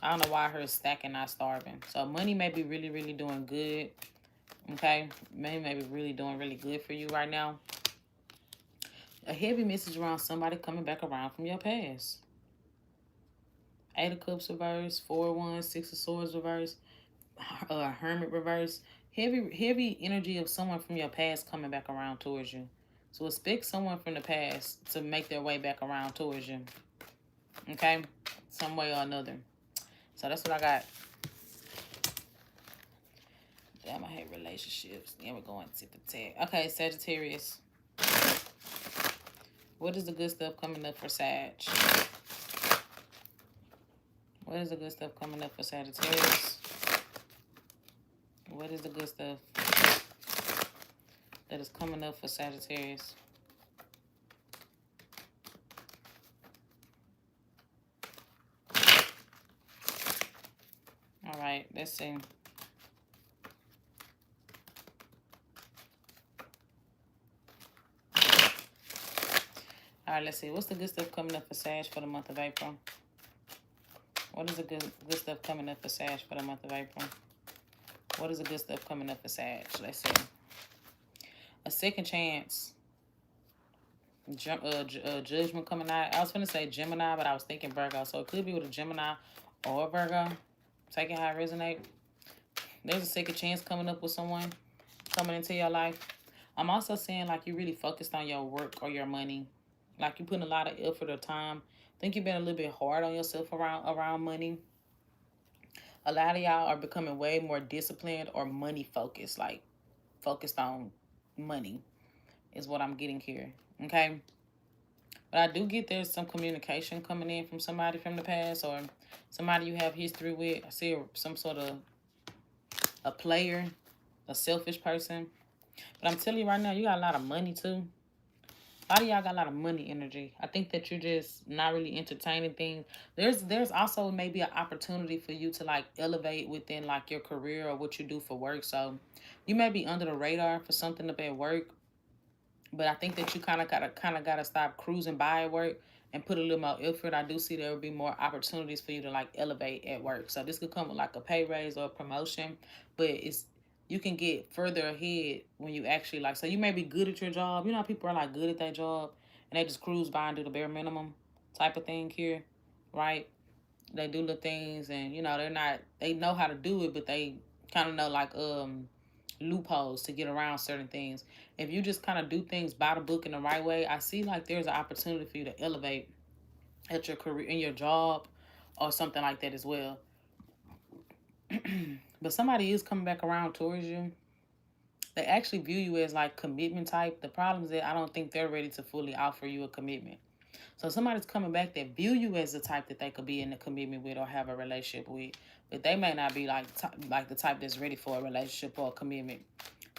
I don't know why I heard stacking, not starving. So money may be really doing good. Okay? Money may be really doing really good for you right now. A heavy message around somebody coming back around from your past. 8 of Cups reverse, 4 of Wands, 6 of Swords reverse, Hermit reverse. Heavy energy of someone from your past coming back around towards you. So expect someone from the past to make their way back around towards you. Okay? Some way or another. So that's what I got. Damn, I hate relationships. Then we're going to the tag. Okay, Sagittarius. What is the good stuff coming up for Sag? What is the good stuff coming up for Sagittarius? What is the good stuff that is coming up for Sagittarius? All right, let's see. All right, let's see. What's the good stuff coming up for Sag for the month of April? What is the good stuff coming up for Sag for the month of April? What is the good stuff coming up for Sag? Let's see. A second chance. Judgment coming out. I was going to say Gemini, but I was thinking Virgo. So it could be with a Gemini or a Virgo. Take it how it resonates. There's a second chance coming up with someone coming into your life. I'm also saying like you really focused on your work or your money. Like you putting a lot of effort or time. I think you've been a little bit hard on yourself around money. A lot of y'all are becoming way more disciplined or money focused. Like focused on money is what I'm getting here. Okay. But I do get there's some communication coming in from somebody from the past or somebody you have history with. I see some sort of a player, a selfish person. But I'm telling you right now, you got a lot of money too. A lot of y'all got a lot of money energy. I think that you're just not really entertaining things. There's also maybe an opportunity for you to like elevate within like your career or what you do for work. So you may be under the radar for something up at work. But I think that you kind of gotta stop cruising by at work and put a little more effort. I do see there will be more opportunities for you to like elevate at work. So this could come with like a pay raise or a promotion, but you can get further ahead when you actually like. So you may be good at your job. You know how people are like good at their job and they just cruise by and do the bare minimum type of thing here, right? They do the things and you know they know how to do it, but they kind of know like loopholes to get around certain things. If you just kind of do things by the book in the right way, I see like there's an opportunity for you to elevate at your career, in your job, or something like that as well. But somebody is coming back around towards you. They actually view you as like commitment type. The problem is that I don't think they're ready to fully offer you a commitment. So somebody's coming back that view you as the type that they could be in a commitment with or have a relationship with, but they may not be like the type that's ready for a relationship or a commitment.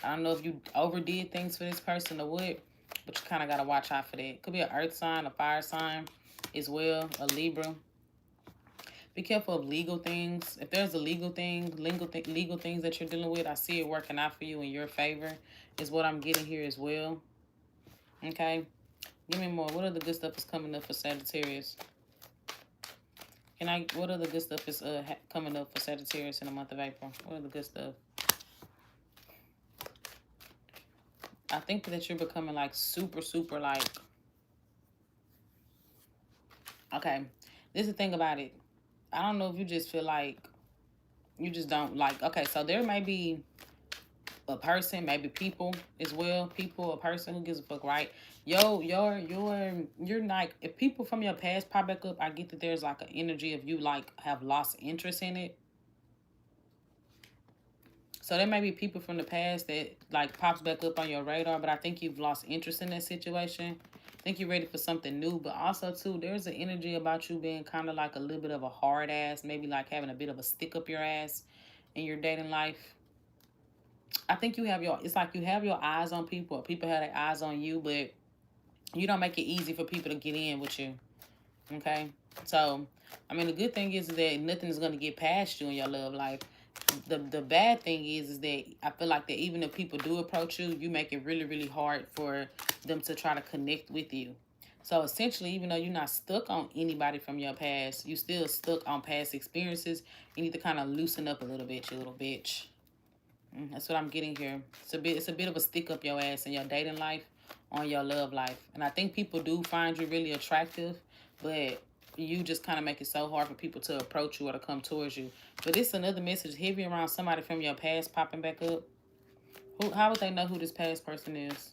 I don't know if you overdid things for this person or what, but you kind of got to watch out for that. Could be an earth sign, a fire sign as well, a Libra. Be careful of legal things. If there's a legal thing, legal things that you're dealing with, I see it working out for you in your favor is what I'm getting here as well. Okay. Give me more. What other good stuff is coming up for Sagittarius? What other good stuff is coming up for Sagittarius in the month of April? What other good stuff? I think that you're becoming like super, super like, okay, this is the thing about it. I don't know if you just feel like you just don't like, okay, so there may be a person, maybe people as well, a person who gives a fuck, right? You're like, if people from your past pop back up, I get that there's like an energy of you like have lost interest in it. So there may be people from the past that like pops back up on your radar, but I think you've lost interest in that situation. I think you're ready for something new, but also too, there's an energy about you being kind of like a little bit of a hard ass, maybe like having a bit of a stick up your ass in your dating life. I think it's like you have your eyes on people, or people have their eyes on you, but you don't make it easy for people to get in with you. Okay? So, I mean, the good thing is that nothing is going to get past you in your love life. The bad thing is that I feel like that even if people do approach you, you make it really, really hard for them to try to connect with you. So essentially, even though you're not stuck on anybody from your past, you still stuck on past experiences. You need to kind of loosen up a little bit, you little bitch. That's what I'm getting here. It's a bit of a stick up your ass in your dating life, on your love life. And I think people do find you really attractive, but you just kind of make it so hard for people to approach you or to come towards you. But it's another message heavy around somebody from your past popping back up. How would they know who this past person is?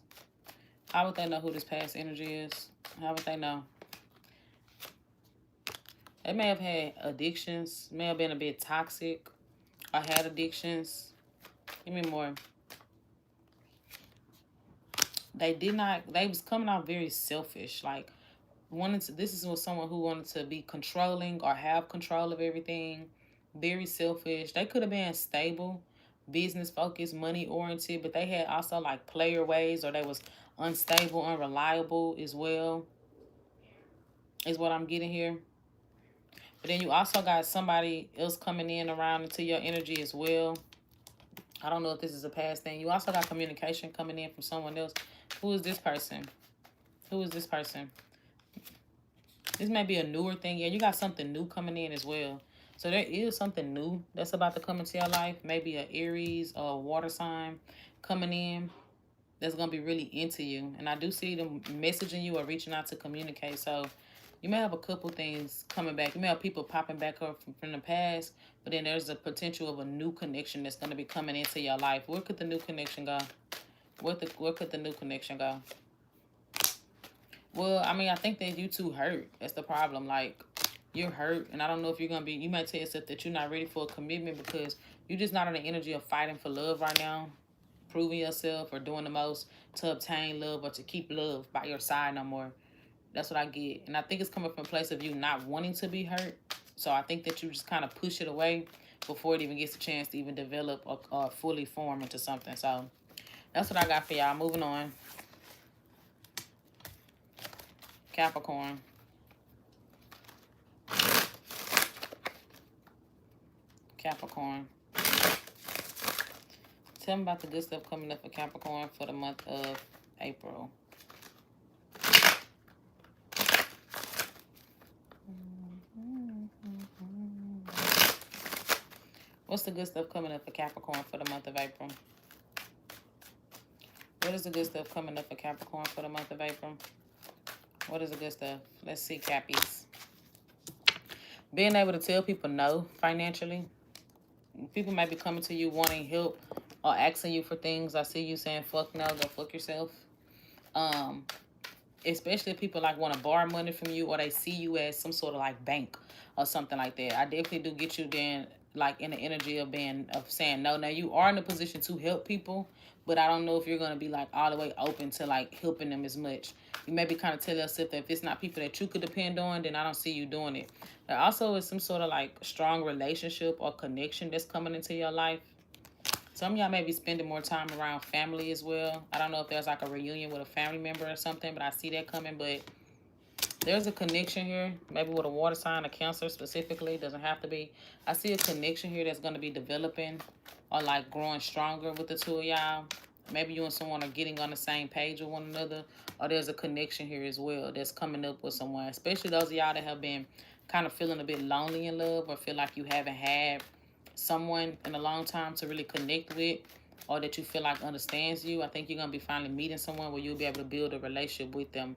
How would they know who this past energy is? How would they know? They may have had addictions, may have been a bit toxic, or had addictions. Give me more. They was coming out very selfish, like this is with someone who wanted to be controlling or have control of everything. Very selfish. They could have been stable, business focused, money oriented, but they had also like player ways, or they was unstable, unreliable as well, is what I'm getting here. But then you also got somebody else coming in around into your energy as well. I don't know if this is a past thing. You also got communication coming in from someone else. Who is this person? Who is this person? This may be a newer thing. Yeah, you got something new coming in as well. So there is something new that's about to come into your life. Maybe a Aries or a water sign coming in that's going to be really into you. And I do see them messaging you or reaching out to communicate. So you may have a couple things coming back. You may have people popping back up from the past, but then there's a potential of a new connection that's going to be coming into your life. Where could the new connection go? Where could the new connection go? Well, I mean, I think that you two hurt. That's the problem. Like, you're hurt, and I don't know if you're gonna be. You might tell yourself that you're not ready for a commitment because you're just not in the energy of fighting for love right now, proving yourself or doing the most to obtain love or to keep love by your side no more. That's what I get, and I think it's coming from a place of you not wanting to be hurt. So I think that you just kind of push it away before it even gets a chance to even develop or fully form into something. So that's what I got for y'all. Moving on, Capricorn. Capricorn. Tell me about the good stuff coming up for Capricorn for the month of April. What's the good stuff coming up for Capricorn for the month of April? What is the good stuff coming up for Capricorn for the month of April? What is the good stuff? Let's see, Cappies. Being able to tell people no financially. People might be coming to you wanting help or asking you for things. I see you saying fuck no, go fuck yourself. Especially if people like want to borrow money from you or they see you as some sort of like bank or something like that. I definitely do get you then like in the energy of saying no. Now you are in a position to help people, but I don't know if you're gonna be like all the way open to like helping them as much. You maybe kind of tell yourself that if it's not people that you could depend on, then I don't see you doing it. There also is some sort of like strong relationship or connection that's coming into your life. Some of y'all may be spending more time around family as well. I don't know if there's like a reunion with a family member or something, but I see that coming. But there's a connection here, maybe with a water sign, a Cancer specifically. It doesn't have to be. I see a connection here that's going to be developing or like growing stronger with the two of y'all. Maybe you and someone are getting on the same page with one another, or there's a connection here as well that's coming up with someone, especially those of y'all that have been kind of feeling a bit lonely in love or feel like you haven't had someone in a long time to really connect with or that you feel like understands you. I think you're going to be finally meeting someone where you'll be able to build a relationship with them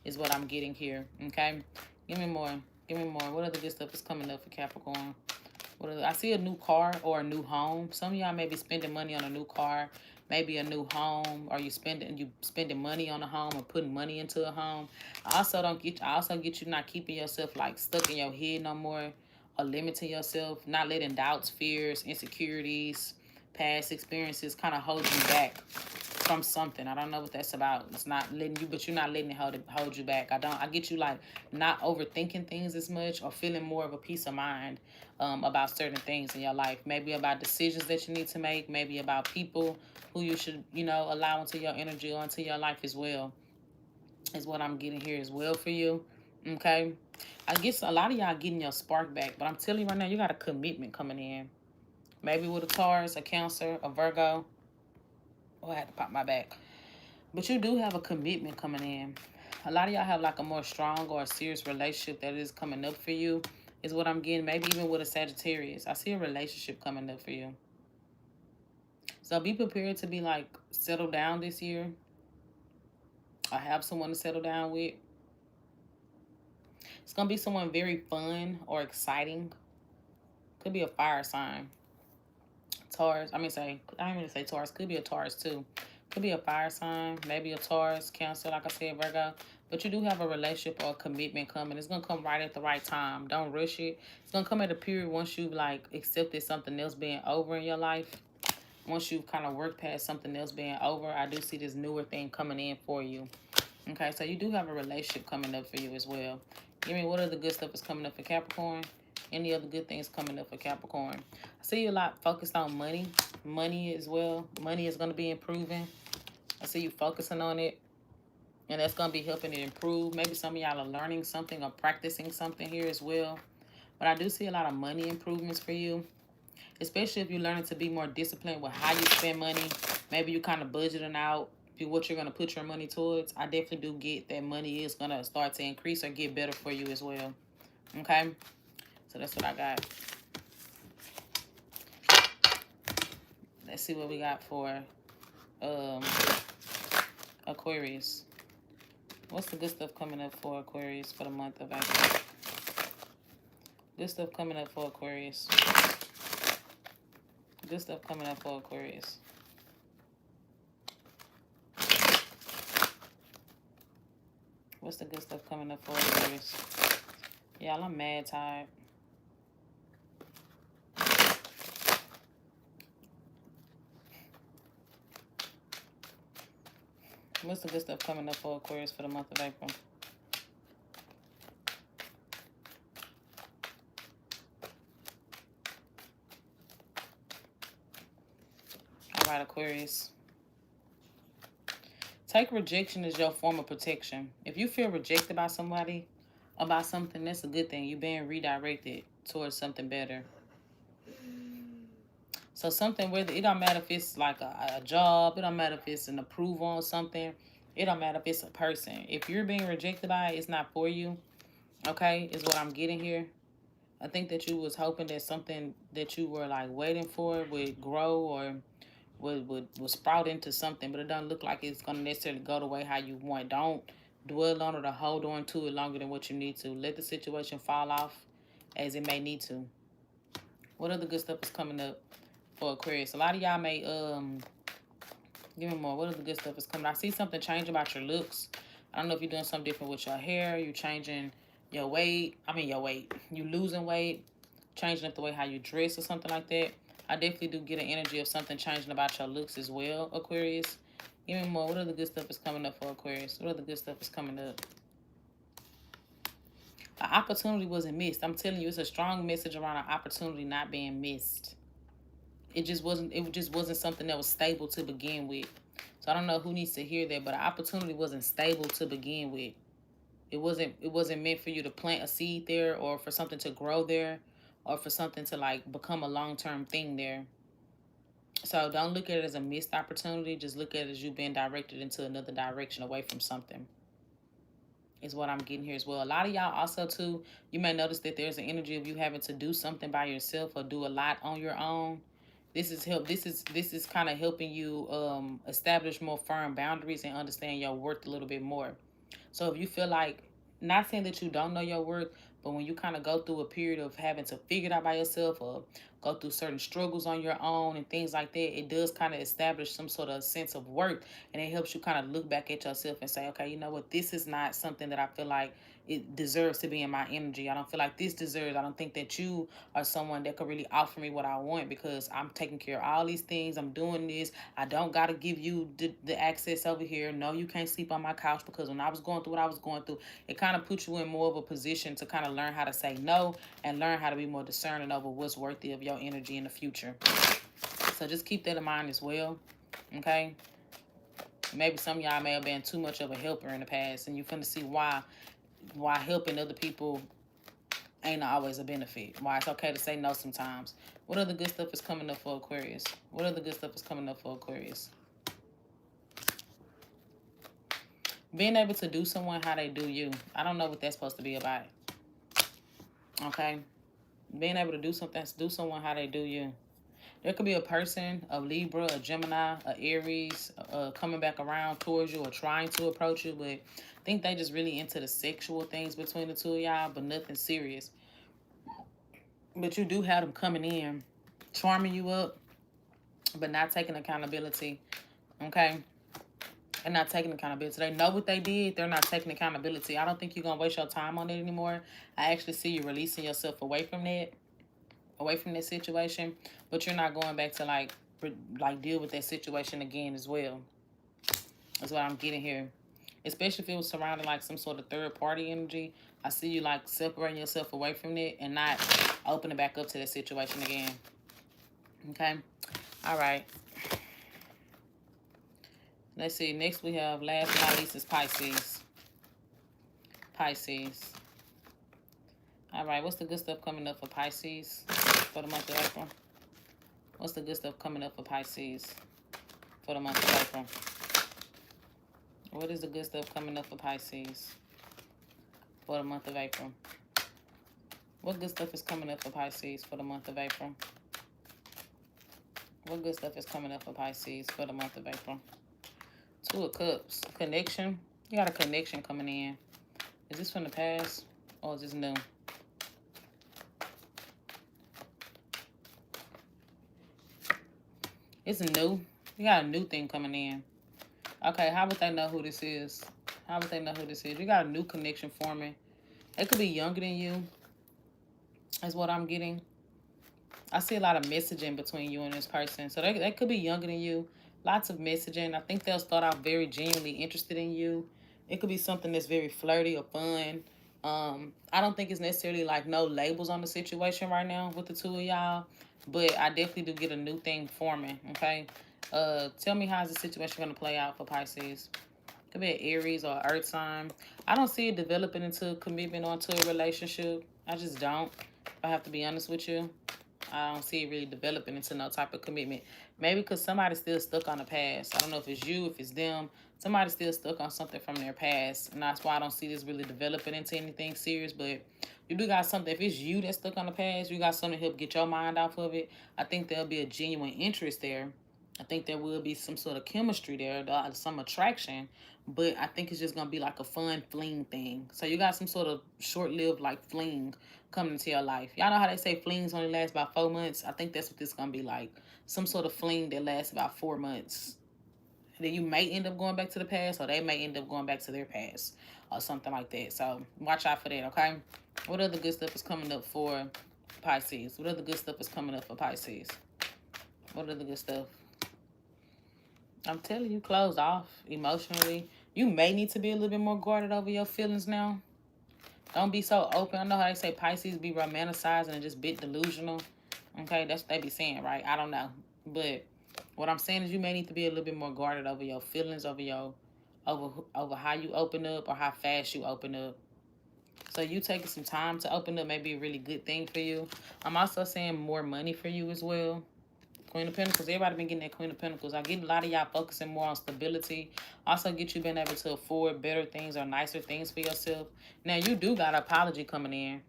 is what I'm getting here. Okay, give me more. Give me more. What other good stuff is coming up for Capricorn? I see a new car or a new home. Some of y'all may be spending money on a new car, maybe a new home, or you spending money on a home or putting money into a home. I also get you not keeping yourself like stuck in your head no more, or limiting yourself, not letting doubts, fears, insecurities, past experiences kind of hold you back from something. I don't know what that's about. It's not letting you, but you're not letting it hold you back. I get you like not overthinking things as much or feeling more of a peace of mind about certain things in your life. Maybe about decisions that you need to make. Maybe about people who you should, allow into your energy or into your life as well. Is what I'm getting here as well for you. Okay. I guess a lot of y'all getting your spark back, but I'm telling you right now, you got a commitment coming in. Maybe with a Taurus, a Cancer, a Virgo. Oh, I had to pop my back. But you do have a commitment coming in. A lot of y'all have like a more strong or a serious relationship that is coming up for you, is what I'm getting. Maybe even with a Sagittarius. I see a relationship coming up for you. So be prepared to be like settled down this year. Or have someone to settle down with. It's going to be someone very fun or exciting. Could be a fire sign. Taurus. I didn't mean to say Taurus. Could be a Taurus too. Could be a fire sign. Maybe a Taurus, Cancer, like I said, Virgo. But you do have a relationship or a commitment coming. It's going to come right at the right time. Don't rush it. It's going to come at a period once you like accepted something else being over in your life. Once you've kind of worked past something else being over, I do see this newer thing coming in for you. Okay, so you do have a relationship coming up for you as well. Give me what other good stuff is coming up for Capricorn. Any other good things coming up for Capricorn. I see you a lot focused on money. Money as well. Money is going to be improving. I see you focusing on it. And that's going to be helping it improve. Maybe some of y'all are learning something or practicing something here as well. But I do see a lot of money improvements for you. Especially if you're learning to be more disciplined with how you spend money. Maybe you kind of budgeting out. what you're going to put your money towards, I definitely do get that money is going to start to increase or get better for you as well. Okay? So that's what I got. Let's see what we got for Aquarius. What's the good stuff coming up for Aquarius for the month of April? Good stuff coming up for Aquarius. Good stuff coming up for Aquarius. What's the good stuff coming up for Aquarius? Y'all, I'm mad tired. What's the good stuff coming up for Aquarius for the month of April? All right, Aquarius. Take rejection as your form of protection. If you feel rejected by somebody, about something, that's a good thing. You're being redirected towards something better. So something, whether it don't matter if it's like a job, it don't matter if it's an approval on something, it don't matter if it's a person. If you're being rejected by it, it's not for you. Okay, is what I'm getting here. I think that you was hoping that something that you were like waiting for would grow or would sprout into something, but it doesn't look like it's gonna necessarily go the way how you want. Don't dwell on it or hold on to it longer than what you need to. Let the situation fall off as it may need to. What other good stuff is coming up for Aquarius? A lot of y'all may give me more. What other good stuff is coming? I see something change about your looks. I don't know if you're doing something different with your hair. You're changing your weight. You losing weight, changing up the way how you dress or something like that. I definitely do get an energy of something changing about your looks as well, Aquarius. Give me more. What other good stuff is coming up for Aquarius? What other good stuff is coming up? An opportunity wasn't missed. I'm telling you, it's a strong message around an opportunity not being missed. It just wasn't something that was stable to begin with. So I don't know who needs to hear that, but an opportunity wasn't stable to begin with. It wasn't meant for you to plant a seed there or for something to grow there or for something to like become a long-term thing there. So don't look at it as a missed opportunity. Just look at it as you being directed into another direction away from something. Is what I'm getting here as well. A lot of y'all also too, you may notice that there's an energy of you having to do something by yourself or do a lot on your own. This is kind of helping you establish more firm boundaries and understand your worth a little bit more. So if you feel like, not saying that you don't know your worth, but when you kind of go through a period of having to figure it out by yourself or go through certain struggles on your own and things like that, it does kind of establish some sort of sense of worth, and it helps you kind of look back at yourself and say, okay, you know what, this is not something that I feel like it deserves to be in my energy. I don't feel like this deserves. I don't think that you are someone that could really offer me what I want because I'm taking care of all these things. I'm doing this. I don't got to give you the access over here. No, you can't sleep on my couch because when I was going through what I was going through, it kind of puts you in more of a position to kind of learn how to say no and learn how to be more discerning over what's worthy of your energy in the future. So just keep that in mind as well. Okay. Maybe some of y'all may have been too much of a helper in the past, and you're finna see why helping other people ain't always a benefit. Why it's okay to say no sometimes. What other good stuff is coming up for Aquarius? What other good stuff is coming up for Aquarius? Being able to do someone how they do you. I don't know what that's supposed to be about. Okay? Being able to do someone how they do you. There could be a person, a Libra, a Gemini, a Aries, coming back around towards you or trying to approach you, but I think they just really into the sexual things between the two of y'all, but nothing serious. But you do have them coming in, charming you up, but not taking accountability, okay? They're not taking accountability. They know what they did. They're not taking accountability. I don't think you're going to waste your time on it anymore. I actually see you releasing yourself away from that situation, but you're not going back to like deal with that situation again as well. That's what I'm getting here. Especially if it was surrounding like some sort of third party energy. I see you like separating yourself away from it and not opening back up to that situation again. Okay. All right. Let's see. Next we have, last but not least, is Pisces. Pisces. All right. What's the good stuff coming up for Pisces for the month of April? What's the good stuff coming up for Pisces for the month of April? What is the good stuff coming up for Pisces for the month of April? What good stuff is coming up for Pisces for the month of April? What good stuff is coming up for Pisces for the month of April? Two of Cups. Connection. You got a connection coming in. Is this from the past or is this new? It's new. You got a new thing coming in. Okay, how would they know who this is? How would they know who this is? You got a new connection forming. It could be younger than you, is what I'm getting. I see a lot of messaging between you and this person. So they could be younger than you. Lots of messaging. I think they'll start out very genuinely interested in you. It could be something that's very flirty or fun. I don't think it's necessarily like no labels on the situation right now with the two of y'all. But I definitely do get a new thing forming, okay? Tell me how's the situation going to play out for Pisces. Could be an Aries or Earth sign. I don't see it developing into a commitment or into a relationship. I just don't. I have to be honest with you. I don't see it really developing into no type of commitment. Maybe because somebody's still stuck on the past. I don't know if it's you, if it's them. Somebody's still stuck on something from their past. And that's why I don't see this really developing into anything serious. But you do got something. If it's you that's stuck on the past, you got something to help get your mind off of it. I think there'll be a genuine interest there. I think there will be some sort of chemistry there, some attraction. But I think it's just going to be like a fun fling thing. So you got some sort of short-lived like fling coming into your life. Y'all know how they say flings only last about 4 months? I think that's what this is going to be like. Some sort of fling that lasts about 4 months. And then you may end up going back to the past, or they may end up going back to their past or something like that. So watch out for that, okay? What other good stuff is coming up for Pisces? What other good stuff is coming up for Pisces? What other good stuff? I'm telling you, closed off emotionally. You may need to be a little bit more guarded over your feelings now. Don't be so open. I know how they say Pisces be romanticizing and just a bit delusional. Okay, that's what they be saying, right? I don't know. But what I'm saying is you may need to be a little bit more guarded over your feelings, over how you open up or how fast you open up. So you taking some time to open up may be a really good thing for you. I'm also saying more money for you as well. Queen of Pentacles, everybody been getting that Queen of Pentacles. I get a lot of y'all focusing more on stability. Also get you being able to afford better things or nicer things for yourself. Now, you do got an apology coming in.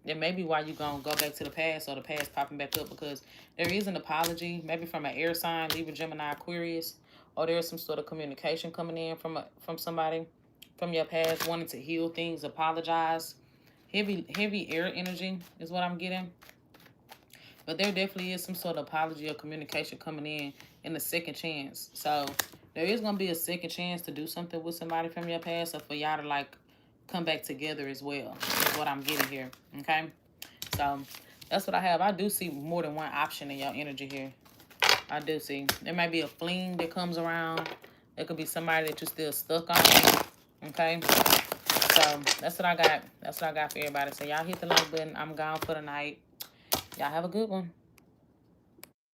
That may be why you going to go back to the past or the past popping back up, because there is an apology, maybe from an air sign, Libra, Gemini, Aquarius, or there's some sort of communication coming in from somebody from your past wanting to heal things, apologize. Heavy air energy is what I'm getting. But there definitely is some sort of apology or communication coming in a second chance. So there is going to be a second chance to do something with somebody from your past, or for y'all to like come back together as well. Is what I'm getting here. Okay? So that's what I have. I do see more than one option in your energy here. I do see. There might be a fling that comes around. There could be somebody that you're still stuck on. Okay? So that's what I got. That's what I got for everybody. So y'all hit the like button. I'm gone for the night. Y'all have a good one.